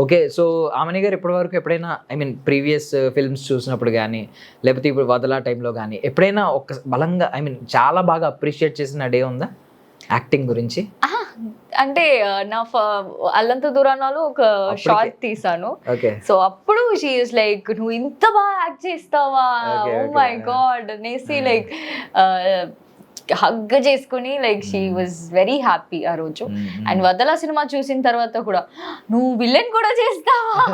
Okay, so Amani గారు ఇప్పటివరకు ఎప్పుడైనా I mean previous films చూసినప్పుడు కానీ లేకపోతే ఇప్పుడు వదలా టైంలో కానీ ఎప్పుడైనా ఒక బలంగా ఐ మీన్ చాలా బాగా అప్రిషియేట్ చేసిన డే ఉందా యాక్టింగ్ గురించి? అంటే నా అల్లంత దూరానాలో ఒక షార్ట్ తీసాను. సో అప్పుడు షీ ఇస్ లైక్ నువ్వు ఇంత బాగా యాక్ట్ చేస్తావా, ఓ మై గాడ్ అనేసి లైక్ హగ్ చేసుకుని like she was very happy ఆ రోజు. అండ్ వదలా సినిమా చూసిన తర్వాత కూడా నువ్వు విలన్ కూడా చేస్తావా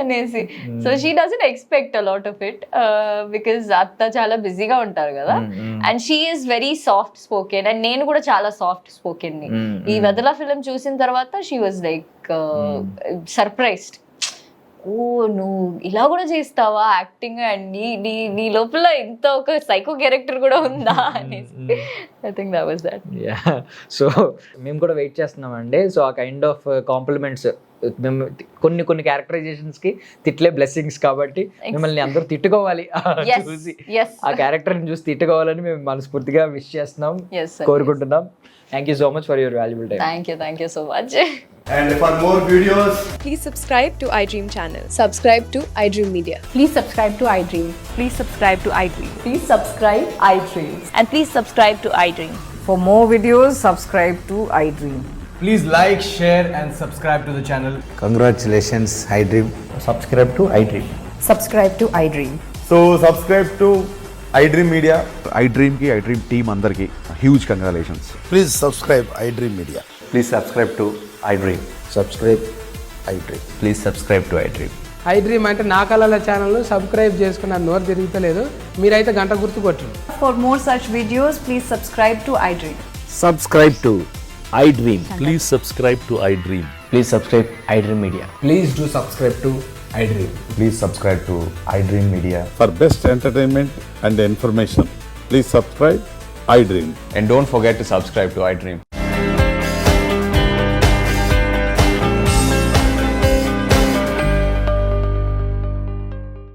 అనేసి. So she doesn't expect a lot of it because అత్త చాలా బిజీగా ఉంటారు కదా. And she is very soft spoken and నేను కూడా చాలా సాఫ్ట్ స్పోకెన్ ని. ఈ వదలా ఫిల్మ్ చూసిన తర్వాత షీ వాజ్ లైక్ సర్ప్రైజ్డ్, ఓ నువ్వు ఇలా కూడా చేస్తావా యాక్టింగ్, అండ్ నీ లోపల ఇంత ఒక సైకో క్యారెక్టర్ కూడా ఉందా అనేసి. I think that was that. So మేము కూడా వెయిట్ చేస్తున్నామండి. సో ఆ కైండ్ ఆఫ్ కాంప్లిమెంట్స్ మేము కొన్ని క్యారెక్టరైజేషన్స్ కి తిట్లే బ్లెస్సింగ్స్ కాబట్టి మిమ్మల్ని అందరూ తిట్టుకోవాలి చూసి, ఆ క్యారెక్టర్ ని చూసి తిట్టుకోవాలని మేము మనస్ఫూర్తిగా విష్ చేస్తున్నాం, కోరుకుంటున్నాం. Thank you so much for your valuable time. Thank you so much. And for more videos, Please subscribe to iDream channel. Subscribe to iDream Media. Please subscribe to iDream. Please subscribe to iDream. Please subscribe iDream. And please subscribe to iDream. For more videos, subscribe to iDream. please like, share and subscribe to the channel. Congratulations, iDream. Subscribe to iDream. Subscribe to iDream. So subscribe to iDream Media. iDream team అందరికి huge congratulations. Please subscribe iDream Media. Please subscribe to iDream. Subscribe iDream. Please subscribe to iDream. iDream అంటే నా కళల channel subscribe చేసుకున్న నోరు తిరుగుతలేదు, మీరైతే గంట గుర్తు కొట్టండి. For more such videos, please subscribe to iDream. Subscribe to iDream. Please subscribe to iDream. Please subscribe iDream Media. Please do subscribe to iDream. Please subscribe to iDream Media. For best entertainment and information, please subscribe iDream. And don't forget to subscribe to iDream.